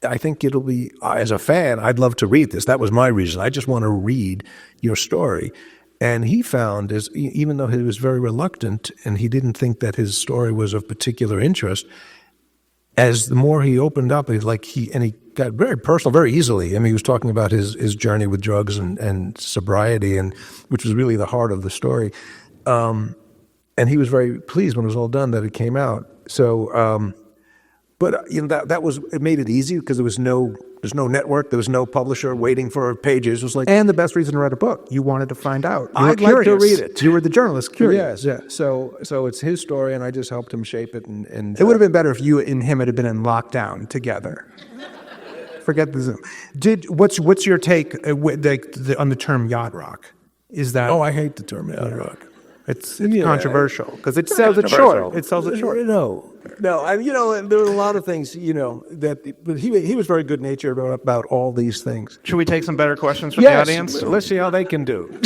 I think it'll be, as a fan, I'd love to read this. That was my reason. I just want to read your story. And he found, even though he was very reluctant and he didn't think that his story was of particular interest, as the more he opened up, he got very personal very easily. I mean, he was talking about his journey with drugs and sobriety, which was really the heart of the story. And he was very pleased when it was all done that it came out. So, but it made it easy, because there's no network, there was no publisher waiting for pages. It was like, and the best reason to write a book, you wanted to find out. I'd like to read it. You were the journalist, curious. Yes, yeah. So it's his story, and I just helped him shape it. And it would have been better if you and him had been in lockdown together. Forget the Zoom. What's your take on the term yacht rock? Is that? Oh, I hate the term yacht rock. It's controversial because it sells it short. It sells it short. No. There were a lot of things, but he was very good-natured about all these things. Should we take some better questions from the audience? Let's see how they can do.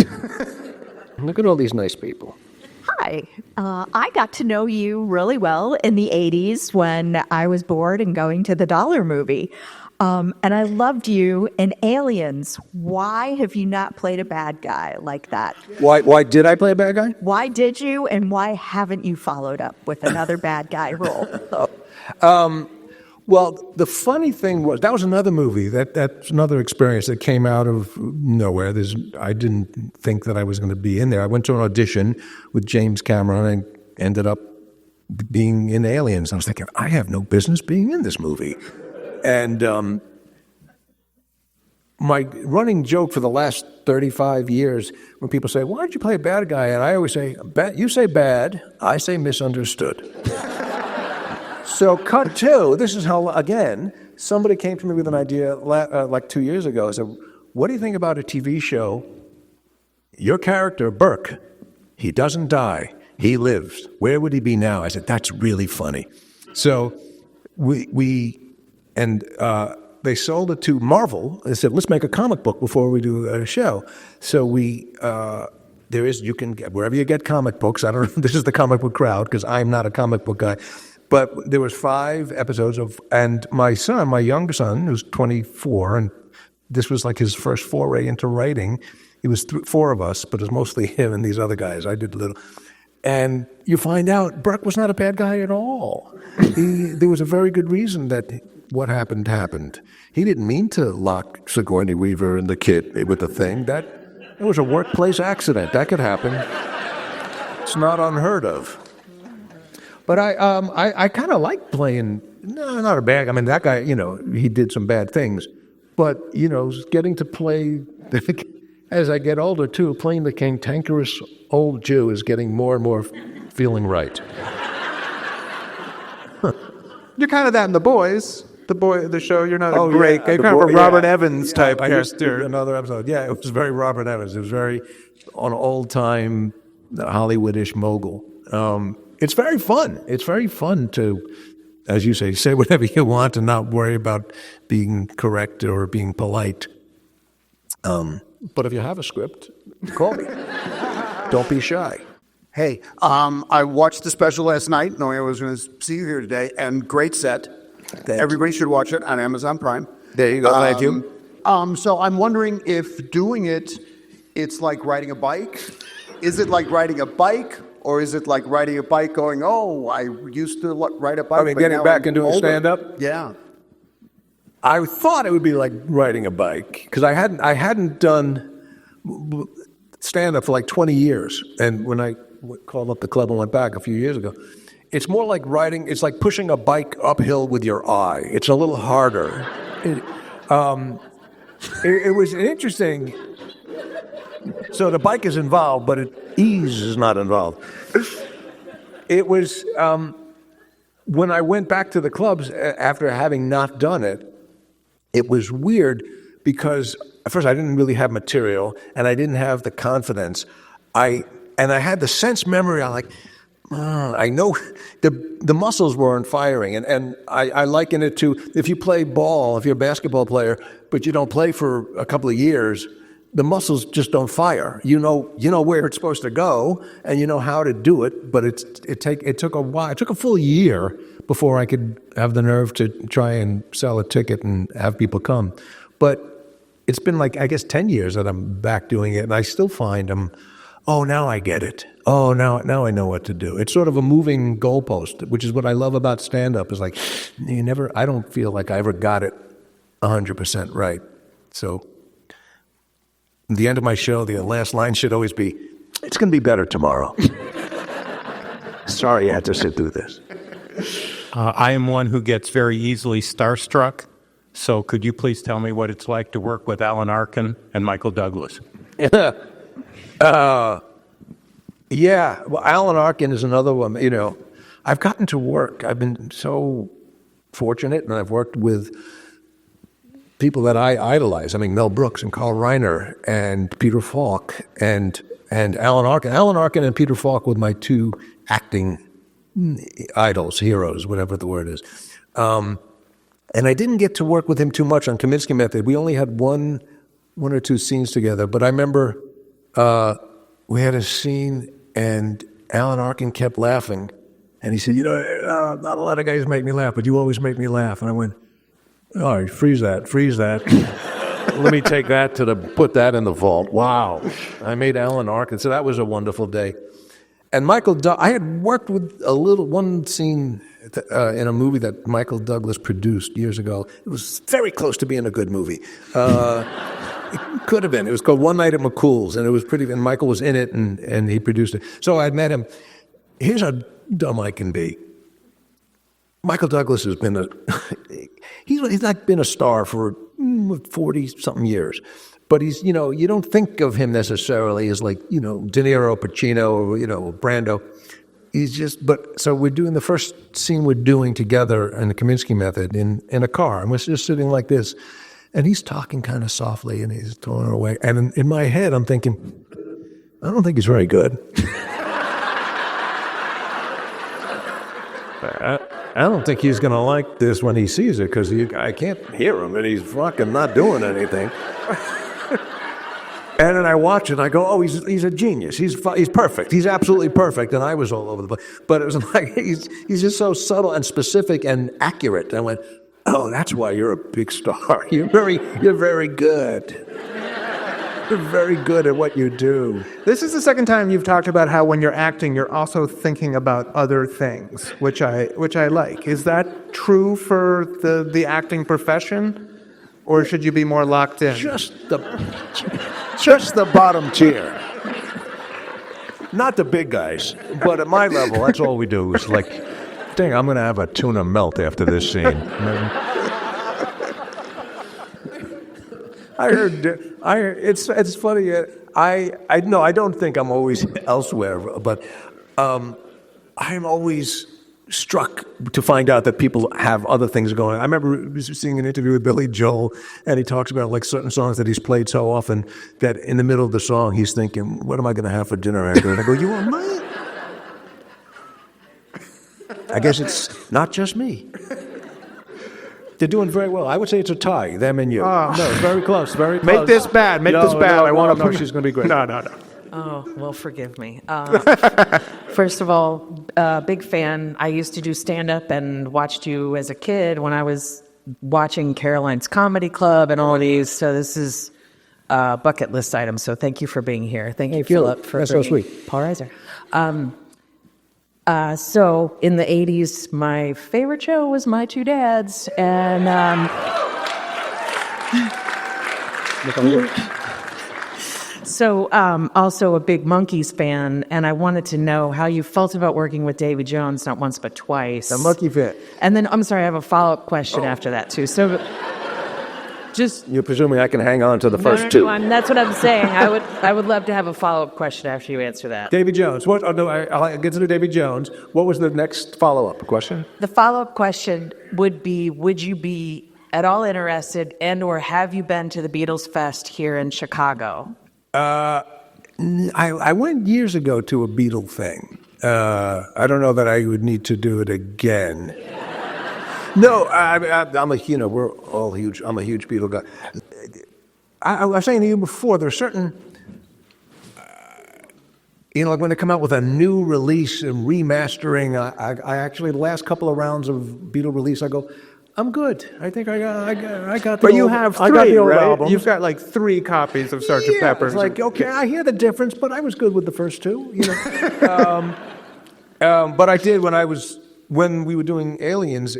Look at all these nice people. Hi. I got to know you really well in the 80s when I was bored and going to the Dollar Movie. And I loved you in Aliens. Why have you not played a bad guy like that? Why did I play a bad guy? Why did you, and why haven't you followed up with another bad guy role? Well, the funny thing was, that was another movie. That's another experience that came out of nowhere. I didn't think that I was going to be in there. I went to an audition with James Cameron and ended up being in Aliens. I was thinking, I have no business being in this movie. And my running joke for the last 35 years, when people say, why don't you play a bad guy? And I always say, you say bad, I say misunderstood. So cut to, this is how, again, somebody came to me with an idea like 2 years ago. I said, what do you think about a TV show? Your character, Burke, he doesn't die, he lives. Where would he be now? I said, that's really funny. So they sold it to Marvel. They said, let's make a comic book before we do a show. So you can get, wherever you get comic books, I don't know if this is the comic book crowd, because I'm not a comic book guy, but there was 5 episodes and my younger son, who's 24, and this was like his first foray into writing. It was 4 of us, but it was mostly him and these other guys. I did a little. And you find out Burke was not a bad guy at all. There was a very good reason that what happened. He didn't mean to lock Sigourney Weaver in the kit with the thing. It was a workplace accident. That could happen. It's not unheard of. But I kind of like playing. No, not a bad. I mean, that guy. He did some bad things, but getting to play. As I get older too, playing the cantankerous old Jew is getting more and more feeling right. You're kind of that in The Boys. The show, you're not a great guy. You're kind of a Robert Evans type character. Another episode. Yeah, it was very Robert Evans. It was very on old-time Hollywoodish mogul. It's very fun. It's very fun to, as you say whatever you want and not worry about being correct or being polite. But if you have a script, call me. Don't be shy. Hey, I watched the special last night, knowing I was going to see you here today, and great set. Everybody should watch it on Amazon Prime. There you go. Thank you. So I'm wondering if doing it's like riding a bike. Is it like riding a bike, or is it like riding a bike going, oh, I used to ride a bike, I mean, but getting now back I'm and doing older. stand-up? Yeah. I thought it would be like riding a bike because I hadn't done stand-up for like 20 years. And when I called up the club and went back a few years ago, it's more like riding, it's like pushing a bike uphill with your eye. It's a little harder. It was interesting. So the bike is involved, but ease is not involved. It was, when I went back to the clubs after having not done it, it was weird because at first I didn't really have material and I didn't have the confidence. I had the sense memory. I like, I know the muscles weren't firing. And I liken it to if you play ball, if you're a basketball player, but you don't play for a couple of years, the muscles just don't fire. You know where it's supposed to go and you know how to do it, but it took a while. It took a full year before I could have the nerve to try and sell a ticket and have people come. But it's been like, I guess, 10 years that I'm back doing it, and I still find now I get it. Oh, now I know what to do. It's sort of a moving goalpost, which is what I love about stand-up, is like, I don't feel like I ever got it 100% right. So at the end of my show, the last line should always be, it's going to be better tomorrow. Sorry you had to sit through this. I am one who gets very easily starstruck. So could you please tell me what it's like to work with Alan Arkin and Michael Douglas? Yeah, well, Alan Arkin is another one. I've gotten to work. I've been so fortunate, and I've worked with people that I idolize. I mean, Mel Brooks and Carl Reiner and Peter Falk and Alan Arkin. Alan Arkin and Peter Falk were my two acting idols, heroes, whatever the word is. And I didn't get to work with him too much on Kominsky Method. We only had one or two scenes together. But I remember we had a scene, and Alan Arkin kept laughing. And he said, not a lot of guys make me laugh, but you always make me laugh. And I went, all right, freeze that. Let me take that put that in the vault. Wow. I made Alan Arkin. So that was a wonderful day. And I had worked with one scene in a movie that Michael Douglas produced years ago. It was very close to being a good movie. It could have been. It was called One Night at McCool's, and it was and Michael was in it, and he produced it. So I'd met him. Here's how dumb I can be. Michael Douglas has been he's like been a star for 40-something years. But he's, you don't think of him necessarily as like, De Niro, Pacino, or, Brando. So we're doing the first scene we're doing together in the Kominsky Method in a car. And we're just sitting like this. And he's talking kind of softly and he's throwing her away. And in my head, I'm thinking, I don't think he's very good. I don't think he's going to like this when he sees it because I can't hear him and he's fucking not doing anything. And then I watch it and I go, oh, he's a genius. He's perfect. He's absolutely perfect. And I was all over the place. But it was like, he's just so subtle and specific and accurate. And I went, oh, that's why you're a big star. You're very good. You're very good at what you do. This is the second time you've talked about how when you're acting, you're also thinking about other things, which I like. Is that true for the acting profession? Or should you be more locked in? Just the bottom tier. Not the big guys, but at my level, that's all we do is like, dang, I'm going to have a tuna melt after this scene. I heard. It's funny. I don't think I'm always elsewhere, but I'm always struck to find out that people have other things going on. I remember seeing an interview with Billy Joel, and he talks about like certain songs that he's played so often that in the middle of the song he's thinking, "What am I going to have for dinner after?" And I go, "You want mine?" I guess it's not just me. They're doing very well. I would say it's a tie, them and you. No, very close, very close. Make this bad. Make this bad. I want to. No, she's going to be great. No. Oh, well, forgive me. First of all, big fan. I used to do stand-up and watched you as a kid when I was watching Caroline's Comedy Club and all of these. So this is a bucket list item. So thank you for being here. Thank you, Philip, for That's so bringing sweet. Paul Reiser. So in the 80s, my favorite show was My Two Dads. And so also a big Monkees fan. And I wanted to know how you felt about working with Davy Jones, not once but twice. The monkey fit. And then, I'm sorry, I have a follow-up question after that, too. So just... You're presuming I can hang on to the first no, two. that's what I'm saying. I would love to have a follow-up question after you answer that. Davy Jones. What? Oh, no, I'll get to the Davy Jones. What was the next follow-up question? The follow-up question would be, would you be at all interested and or have you been to the Beatles Fest here in Chicago? I went years ago to a Beatle thing. I don't know that I would need to do it again. No, I'm we're all huge. I'm a huge Beatle guy. I was saying to you before, there's certain, like when they come out with a new release and remastering, I actually, the last couple of rounds of Beatle release, I go, I'm good. I think I got the But you old- have I got three, the old right? albums. You've got like 3 copies of Sgt. Pepper's. It's like, okay, I hear the difference, but I was good with the first two, but I did when we were doing Aliens,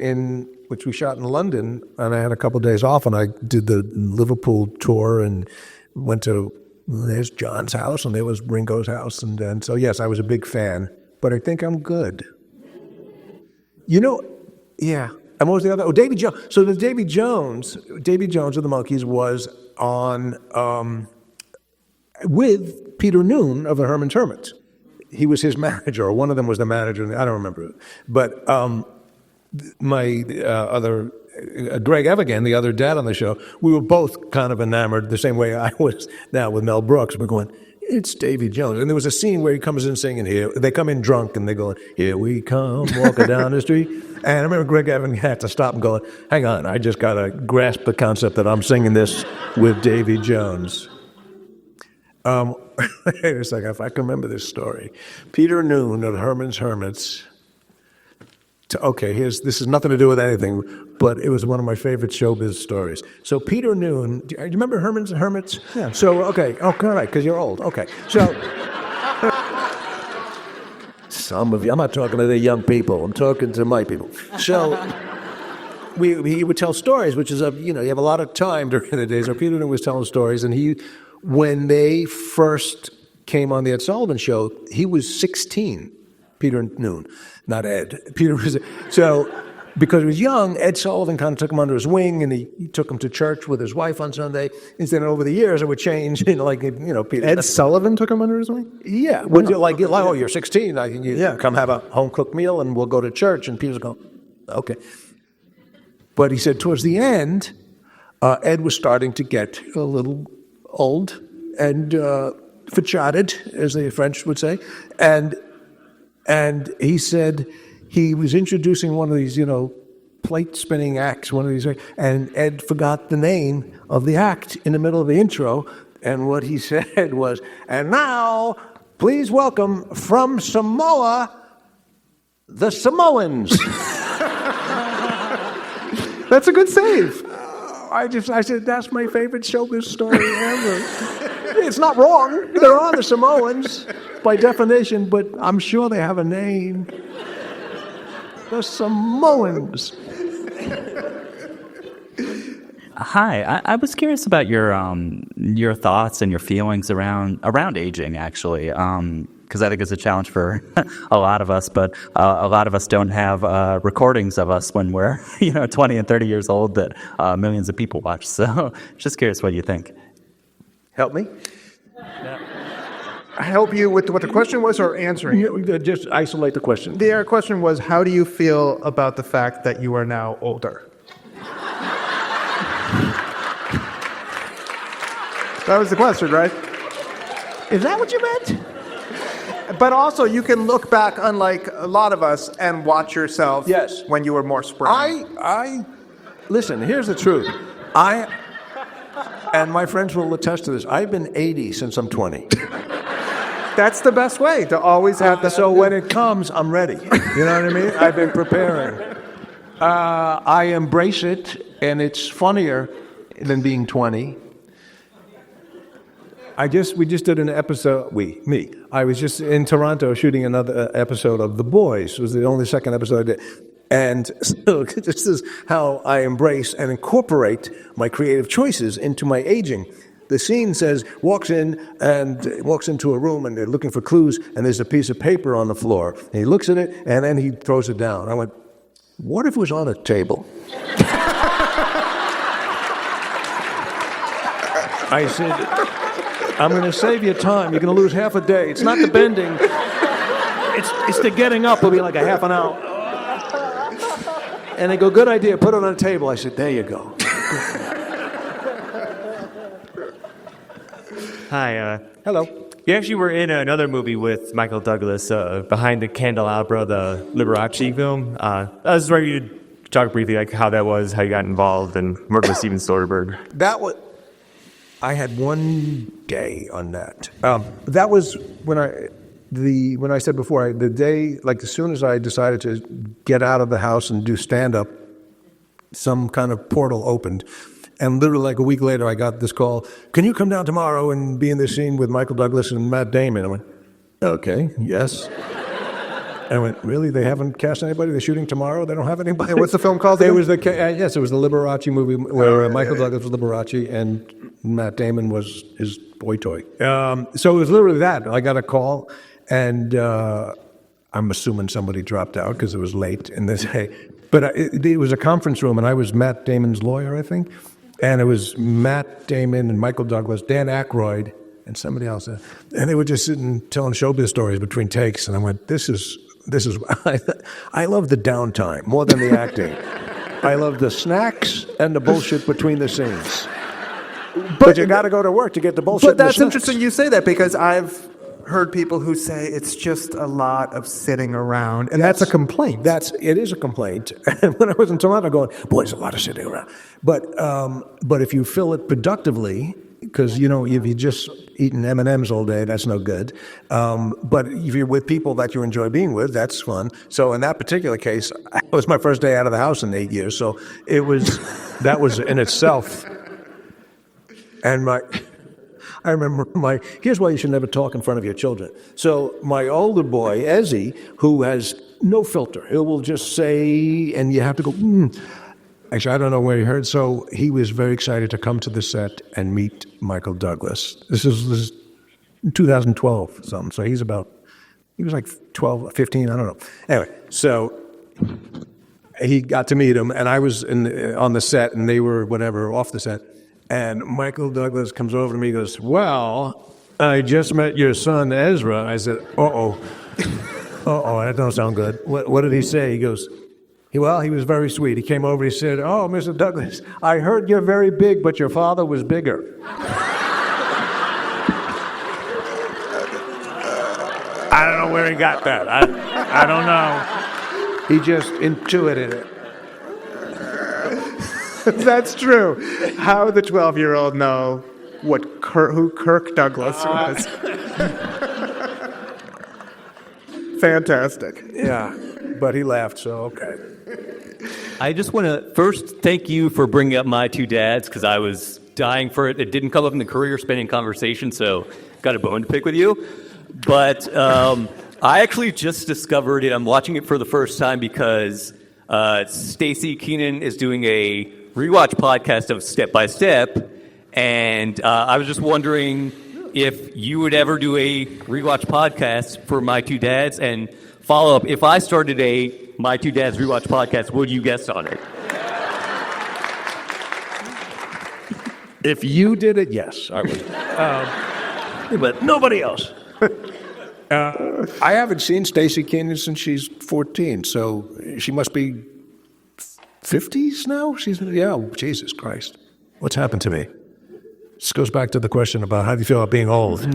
which we shot in London, and I had a couple of days off, and I did the Liverpool tour and went to, there's John's house, and there was Ringo's house, and so, yes, I was a big fan, but I think I'm good. Yeah. And what was the other? Oh, Davy Jones. So the Davy Jones of the Monkees was on with Peter Noone of the Herman's Hermits. He was his manager, or one of them was the manager. I don't remember. But my other Greg Evigan, the other dad on the show, we were both kind of enamored the same way I was now with Mel Brooks. We're going, it's Davy Jones. And there was a scene where he comes in singing here. They come in drunk and they go, here we come, walking down the street. And I remember Greg Evigan had to stop and go, hang on, I just got to grasp the concept that I'm singing this with Davy Jones. Wait a second, if I can remember this story. Peter Noone of Herman's Hermits. This has nothing to do with anything, but it was one of my favorite showbiz stories. So Peter Noone, do you remember Herman's Hermits? Yeah. So, all right, because you're old. Okay, so some of you, I'm not talking to the young people, I'm talking to my people. So he would tell stories, which is, you have a lot of time during the days. So Peter Noone was telling stories, and when they first came on the Ed Sullivan Show, he was 16, Peter Noone, not Ed. Peter was, so because he was young, Ed Sullivan kind of took him under his wing, and he took him to church with his wife on Sunday. And then over the years, it would change, Peter. Ed Sullivan took him under his wing? Yeah. You're 16, I think you come have a home-cooked meal, and we'll go to church. And Peter's going, okay. But he said towards the end, Ed was starting to get a little old and fachaded, as the French would say, and he said he was introducing one of these, plate spinning acts, one of these, and Ed forgot the name of the act in the middle of the intro, and what he said was, and now, please welcome from Samoa, the Samoans. That's a good save. I said, that's my favorite showbiz story ever. It's not wrong. They're on the Samoans by definition, but I'm sure they have a name. The Samoans. Hi, I was curious about your thoughts and your feelings around aging, actually, because I think it's a challenge for a lot of us, but a lot of us don't have recordings of us when we're 20 and 30 years old that millions of people watch. So, just curious what you think. Help me? Help you with what the question was, or answering it? Just isolate the question. The question was, how do you feel about the fact that you are now older? That was the question, right? Is that what you meant? But also, you can look back, unlike a lot of us, and watch yourself Yes. when you were more spry. Listen, here's the truth. I, and my friends will attest to this, I've been 80 since I'm 20. That's the best way to always have that. So when it comes, I'm ready. You know what I mean? I've been preparing. I embrace it, and it's funnier than being 20. We just did an episode, me. I was just in Toronto shooting another episode of The Boys. It was the only second episode I did. And so this is how I embrace and incorporate my creative choices into my aging. The scene says, walks into a room and they're looking for clues, and there's a piece of paper on the floor. And he looks at it, and then he throws it down. I went, what if it was on a table? I said, I'm going to save you time. You're going to lose half a day. It's not the bending. It's the getting up. It'll be like a half an hour. And they go, good idea. Put it on a table. I said, there you go. Hi. Hello. You actually were in another movie with Michael Douglas, Behind the Candelabra, the Liberace film. I was wondering if you'd talk briefly like how that was, how you got involved, and worked with Steven Soderbergh. I had one day on that. That was when I said before, the day, like as soon as I decided to get out of the house and do stand-up, some kind of portal opened. And literally like a week later, I got this call, can you come down tomorrow and be in this scene with Michael Douglas and Matt Damon? I went, okay, yes. And I went, really? They haven't cast anybody? They're shooting tomorrow? They don't have anybody? What's the film called? It was the Liberace movie where Michael Douglas was Liberace and Matt Damon was his boy toy. So it was literally that. I got a call, and I'm assuming somebody dropped out because it was late in this day. But it was a conference room, and I was Matt Damon's lawyer, I think. And it was Matt Damon and Michael Douglas, Dan Aykroyd, and somebody else. And they were just sitting telling showbiz stories between takes. And I went, this is I love the downtime more than the acting. I love the snacks and the bullshit between the scenes. But you got to go to work to get the bullshit. But that's interesting you say that, because I've heard people who say it's just a lot of sitting around, and that's a complaint. It is a complaint. And when I was in Toronto, going, boy, there's a lot of sitting around. But if you fill it productively, because if you just eating M&Ms all day, that's no good. But if you're with people that you enjoy being with, that's fun. So in that particular case, it was my first day out of the house in 8 years. So that was in itself. And I remember here's why you should never talk in front of your children. So my older boy, Ezzy, who has no filter, he will just say, and you have to go, Actually, I don't know where he heard. So he was very excited to come to the set and meet Michael Douglas. This is 2012 something. So he was like 12, 15, I don't know. Anyway, so he got to meet him, and I was on the set, and they were off the set. And Michael Douglas comes over to me and goes, well, I just met your son, Ezra. I said, uh-oh, that don't sound good. What did he say? He goes, he was very sweet. He came over, he said, oh, Mr. Douglas, I heard you're very big, but your father was bigger. I don't know where he got that. I don't know. He just intuited it. That's true. How would the 12-year-old know who Kirk Douglas was? Fantastic. Yeah, but he laughed, so okay. I just want to first thank you for bringing up My Two Dads, because I was dying for it. It didn't come up in the career spanning conversation, so got a bone to pick with you. But I actually just discovered it. I'm watching it for the first time because Stacey Keenan is doing a rewatch podcast of Step by Step, and I was just wondering if you would ever do a rewatch podcast for My Two Dads, and follow up, if I started a My Two Dads rewatch podcast, would you guest on it? If you did it, yes, I would. But nobody else. I haven't seen Stacey Keenan since she's 14, so she must be 50s now? Jesus Christ. What's happened to me? This goes back to the question about how do you feel about being old.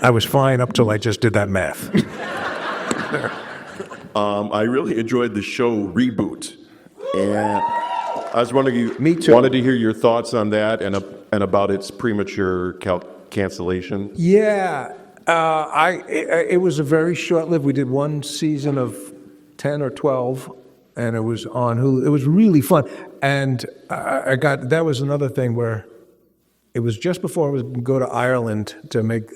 I was fine up till I just did that math. I really enjoyed the show Reboot. And I was wondering, Me too. wanted to hear your thoughts on that and about its premature cancellation. Yeah, it was a very short-lived. We did one season of 10 or 12, and it was on Hulu. It was really fun, and that was another thing where it was just before I was going to go to Ireland to make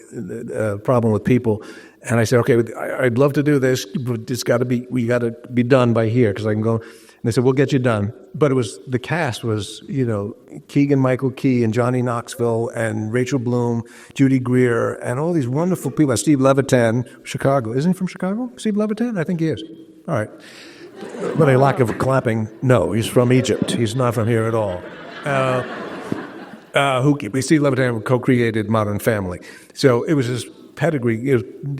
a Problem with People, and I said, okay, I'd love to do this, but we got to be done by here because I can go. And they said, we'll get you done. But the cast was, Keegan-Michael Key and Johnny Knoxville and Rachel Bloom, Judy Greer, and all these wonderful people. Steve Levitan, Chicago. Isn't he from Chicago? Steve Levitan? I think he is. All right. But a lack of clapping, no, he's from Egypt. He's not from here at all. Steve Levitan co-created Modern Family. So it was his pedigree.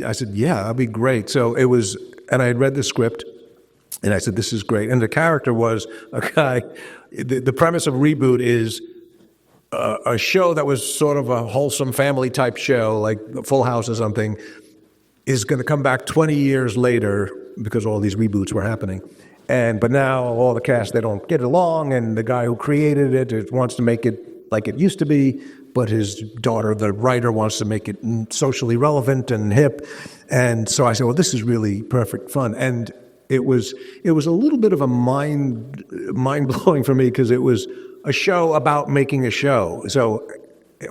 I said, yeah, that'd be great. So it was, and I had read the script. And I said, this is great. And the character was a guy, the premise of Reboot is a show that was sort of a wholesome family type show, like Full House or something, is going to come back 20 years later because all these reboots were happening. But now all the cast, they don't get along, and the guy who created it wants to make it like it used to be, but his daughter, the writer, wants to make it socially relevant and hip. And so I said, well, this is really perfect fun. And it was a little bit of a mind-blowing for me because it was a show about making a show. So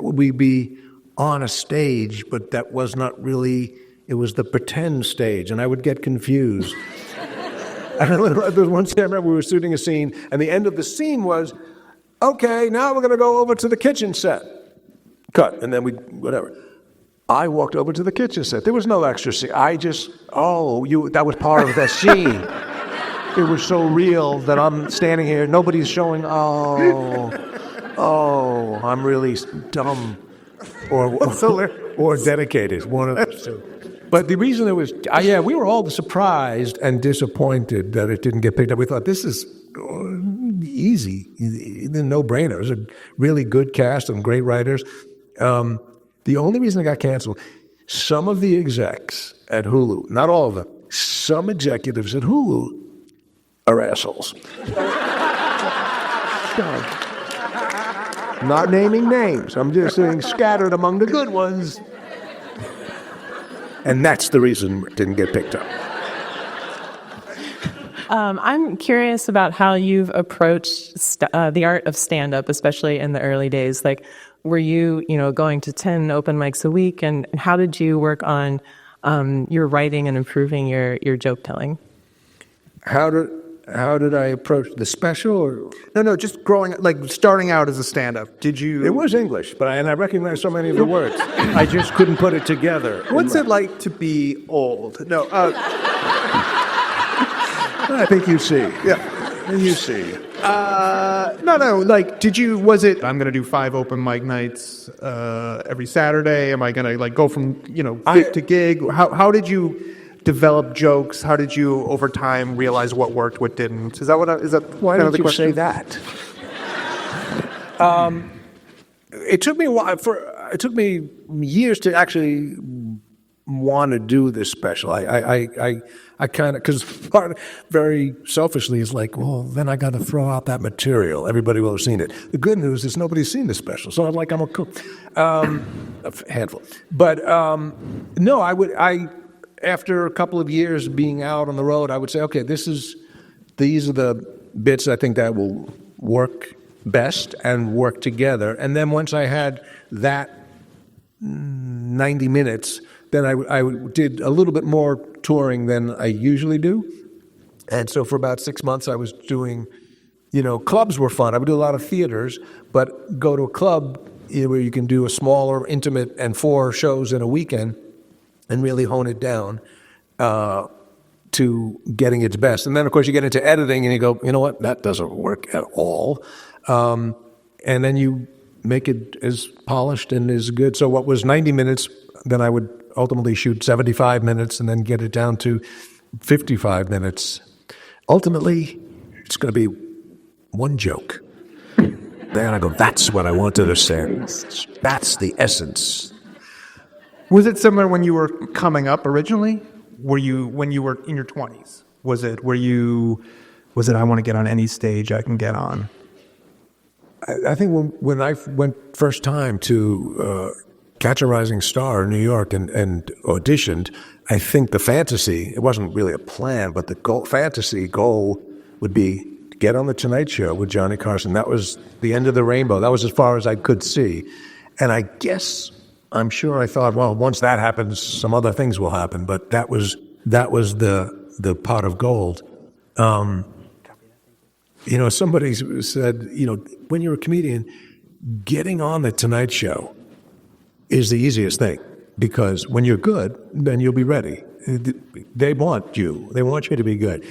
we'd be on a stage, but that was not really, it was the pretend stage, and I would get confused. There was one time I remember we were shooting a scene, and the end of the scene was, okay, now we're going to go over to the kitchen set. Cut, and then whatever. I walked over to the kitchen set. There was no extra scene. That was part of the scene. It was so real that I'm standing here, nobody's showing, I'm really dumb. Or dedicated, one of those two. But the reason it was, we were all surprised and disappointed that it didn't get picked up. We thought, this is easy, no-brainer. It was a really good cast and great writers. The only reason it got canceled, some of the execs at Hulu, not all of them, some executives at Hulu are assholes. Not naming names. I'm just saying scattered among the good ones. And that's the reason it didn't get picked up. I'm curious about how you've approached the art of stand-up, especially in the early days. Like, were you, going to 10 open mics a week, and how did you work on your writing and improving your joke telling? How did I approach the special? Or? No, just starting out as a stand-up. Did you? It was English, but I recognized so many of the words. I just couldn't put it together. What's it like to be old? No. I think you see. Yeah, you see. No. Was it, I'm going to do 5 open mic nights every Saturday? Am I going to go from, gig to gig? How did you develop jokes? How did you, over time, realize what worked, what didn't? Why did you say that? It took me a while. It took me years to actually want to do this special. I kind of, because very selfishly is like, well, then I got to throw out that material. Everybody will have seen it. The good news is nobody's seen this special, so I'm a cool, a handful. But no, after a couple of years being out on the road, I would say, okay, these are the bits I think that will work best and work together. And then once I had that 90 minutes, then I did a little bit more touring than I usually do. And so for about 6 months I was doing, clubs were fun. I would do a lot of theaters, but go to a club where you can do a smaller, intimate, and 4 shows in a weekend and really hone it down to getting its best. And then, of course, you get into editing and you go, you know what, that doesn't work at all. And then you make it as polished and as good. So what was 90 minutes, then I would ultimately shoot 75 minutes and then get it down to 55 minutes. Ultimately, it's going to be one joke. Then I go, that's what I wanted to say. That's the essence. Was it similar when you were coming up originally? When you were in your 20s? Was it I want to get on any stage I can get on? I think when I went first time to Catch a Rising Star in New York and auditioned, I think the fantasy, it wasn't really a plan, but the fantasy goal would be to get on The Tonight Show with Johnny Carson. That was the end of the rainbow. That was as far as I could see. And I guess, I'm sure I thought, well, once that happens, some other things will happen. But that was the pot of gold. Somebody said, when you're a comedian, getting on The Tonight Show is the easiest thing, because when you're good, then you'll be ready. They want you. They want you to be good.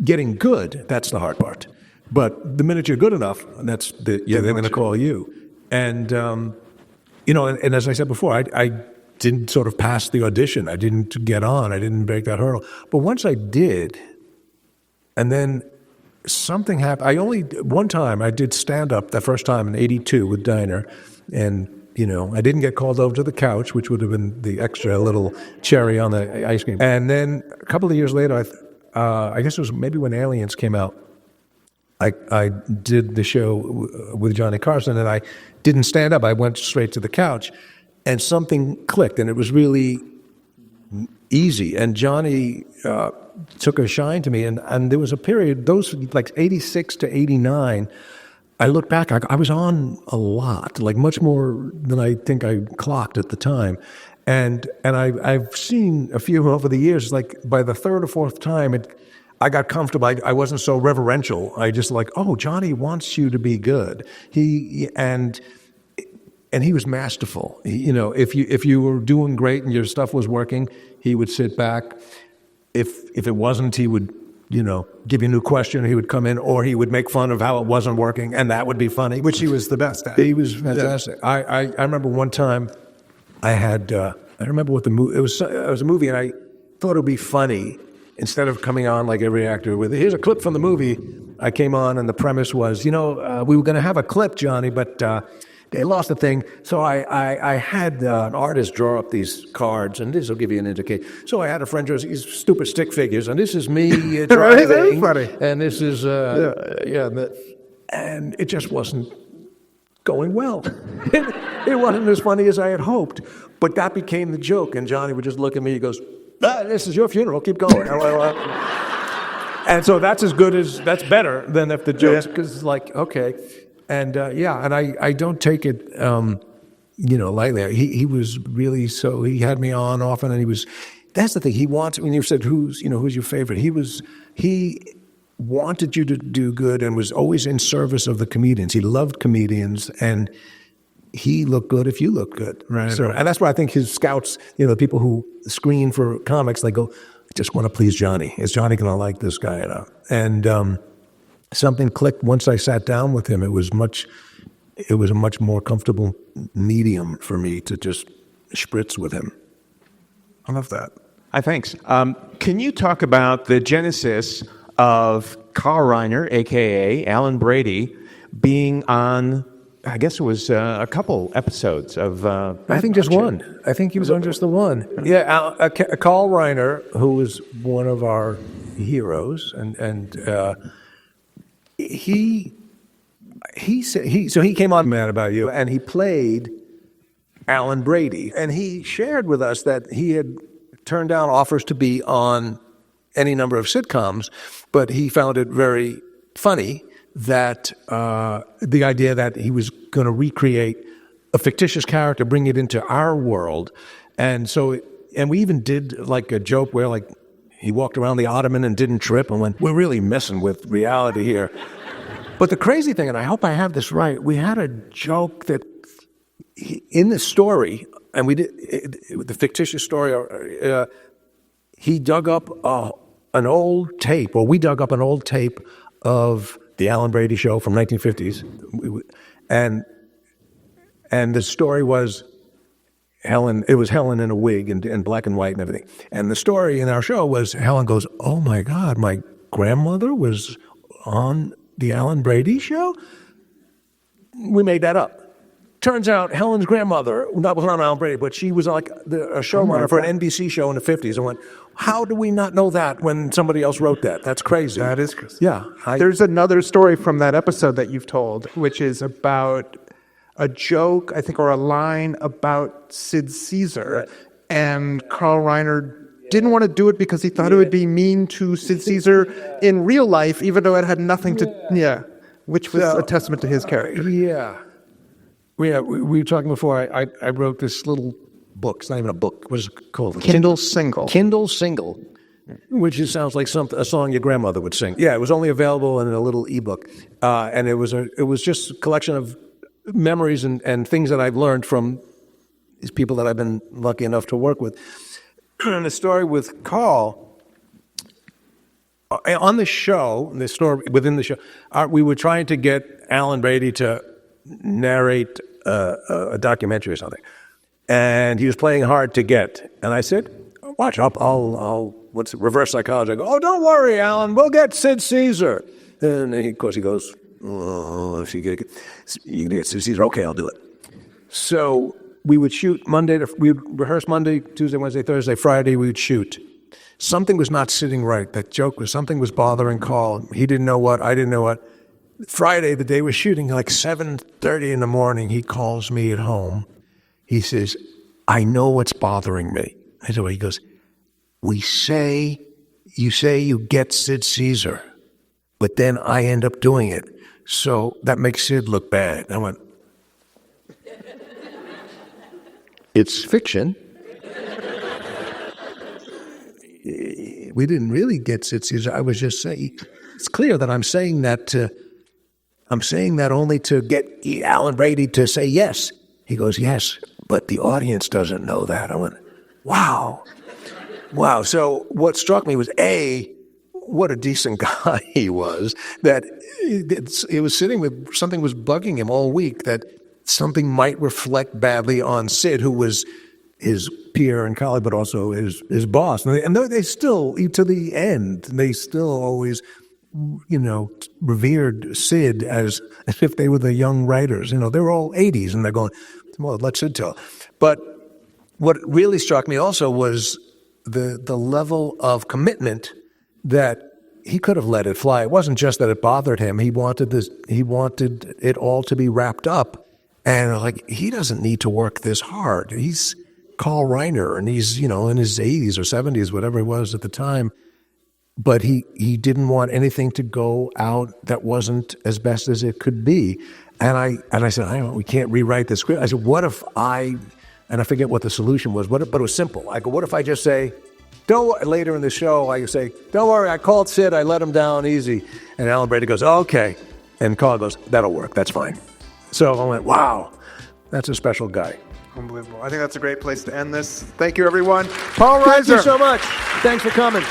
Getting good, that's the hard part. But the minute you're good enough, they're going to call you. And, and as I said before, I didn't sort of pass the audition. I didn't get on. I didn't break that hurdle. But once I did, and then something happened. One time I did stand-up, the first time in 1982 with Diner, and I didn't get called over to the couch, which would have been the extra little cherry on the ice cream. And then a couple of years later, I guess it was maybe when Aliens came out, I did the show with Johnny Carson, and I didn't stand up. I went straight to the couch, and something clicked, and it was really easy. And Johnny took a shine to me, and there was a period, those like 86 to 89, I look back, I was on a lot, like much more than I think I clocked at the time. And I've seen a few over the years, like by the third or fourth time, I got comfortable. I wasn't so reverential. I just like, oh, Johnny wants you to be good. And he was masterful. If you were doing great and your stuff was working, he would sit back. If it wasn't, he would give you a new question. He would come in, or he would make fun of how it wasn't working, and that would be funny. Which he was the best at. He was fantastic. Yeah. I remember one time I remember what the movie, it was a movie, and I thought it would be funny. Instead of coming on like every actor with, here's a clip from the movie, I came on and the premise was, we were going to have a clip, Johnny, but they lost the thing. So I had an artist draw up these cards, and this will give you an indication. So I had a friend draw these stupid stick figures, and this is me driving, and this is, and it just wasn't going well. It wasn't as funny as I had hoped, but that became the joke, and Johnny would just look at me, he goes, this is your funeral, keep going. And so that's better than if the joke's, because it's like, okay. And and I don't take it, lightly. He was really, so he had me on often, and that's the thing, when you said who's your favorite, he wanted you to do good and was always in service of the comedians. He loved comedians, and he looked good if you look good. Right. So, and that's why I think his scouts, the people who screen for comics, they go, I just want to please Johnny. Is Johnny going to like this guy? And something clicked once I sat down with him. It was a much more comfortable medium for me to just spritz with him. I love that. Thanks. Can you talk about the genesis of Carl Reiner, a.k.a. Alan Brady, being on, I guess it was a couple episodes of... I think just one. I think he was on just the one. Yeah, Carl Reiner, who was one of our heroes, and he came on Mad About You, and he played Alan Brady, and he shared with us that he had turned down offers to be on any number of sitcoms, but he found it very funny that the idea that he was going to recreate a fictitious character, bring it into our world. And we even did like a joke where like he walked around the ottoman and didn't trip, and went, we're really messing with reality here. But the crazy thing, and I hope I have this right, we had a joke that in the story, and we did the fictitious story, he dug up an old tape, or we dug up an old tape of the Alan Brady Show from 1950s, and the story was Helen. It was Helen in a wig and black and white and everything. And the story in our show was Helen goes, "Oh my God, my grandmother was on the Alan Brady Show." We made that up, turns out Helen's grandmother, not Alan Brady, but she was like a showrunner for an NBC show in the 50s. I went, how do we not know that when somebody else wrote that? That's crazy. That is crazy. Yeah. There's another story from that episode that you've told, which is about a joke, I think, or a line about Sid Caesar. Right. And Carl Reiner didn't want to do it because he thought it would be mean to Sid Caesar in real life, even though it had nothing to, which was a testament to his character. Yeah. We were talking before. I wrote this little book. It's not even a book. What is it called? Kindle Single. Kindle Single, which just sounds like a song your grandmother would sing. Yeah, it was only available in a little ebook, and it was just a collection of memories and things that I've learned from these people that I've been lucky enough to work with. And the story with Carl, on the show, the story within the show, we were trying to get Alan Brady to narrate a documentary or something. And he was playing hard to get. And I said, watch, I'll what's it, reverse psychology. I go, don't worry, Alan, we'll get Sid Caesar. And of course he goes, if you get Sid Caesar, okay, I'll do it. So we would shoot we would rehearse Monday, Tuesday, Wednesday, Thursday, Friday, we would shoot. Something was not sitting right. That joke something was bothering Carl. He didn't know what, I didn't know what. Friday, the day we're shooting, like 7:30 in the morning, he calls me at home. He says, I know what's bothering me. I said, well, he goes, you say you get Sid Caesar, but then I end up doing it. So that makes Sid look bad. I went, it's fiction. We didn't really get Sid Caesar. I was just saying, it's clear that I'm saying that only to get Alan Brady to say yes. He goes, yes, but the audience doesn't know that. I went, wow. So what struck me was, what a decent guy he was, that it was sitting with, something was bugging him all week, that something might reflect badly on Sid, who was his peer and colleague, but also his boss. And they still, to the end, they still always, revered Sid as if they were the young writers. They were all 80s, and they're going, well, let Sid tell. But what really struck me also was the level of commitment that he could have let it fly. It wasn't just that it bothered him. He wanted it all to be wrapped up. And he doesn't need to work this hard. He's Carl Reiner, and he's, in his 80s or 70s, whatever it was at the time. But he didn't want anything to go out that wasn't as best as it could be. And I said, we can't rewrite the script. I said, what if I forget what the solution was, but it was simple. I go, what if I just say, later in the show, I say, don't worry, I called Sid, I let him down easy. And Alan Brady goes, okay. And Carl goes, that'll work, that's fine. So I went, wow, that's a special guy. Unbelievable. I think that's a great place to end this. Thank you, everyone. Paul Reiser. Thank you so much. Thanks for coming.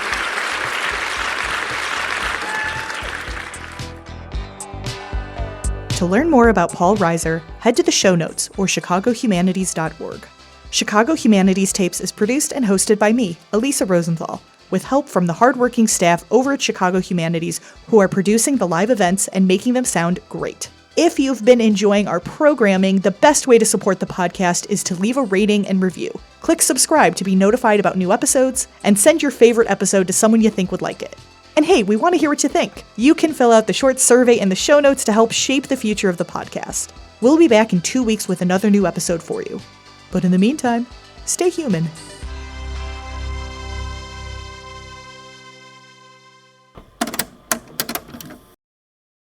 To learn more about Paul Reiser, head to the show notes or chicagohumanities.org. Chicago Humanities Tapes is produced and hosted by me, Elisa Rosenthal, with help from the hardworking staff over at Chicago Humanities who are producing the live events and making them sound great. If you've been enjoying our programming, the best way to support the podcast is to leave a rating and review. Click subscribe to be notified about new episodes, and send your favorite episode to someone you think would like it. And hey, we want to hear what you think. You can fill out the short survey in the show notes to help shape the future of the podcast. We'll be back in 2 weeks with another new episode for you. But in the meantime, stay human.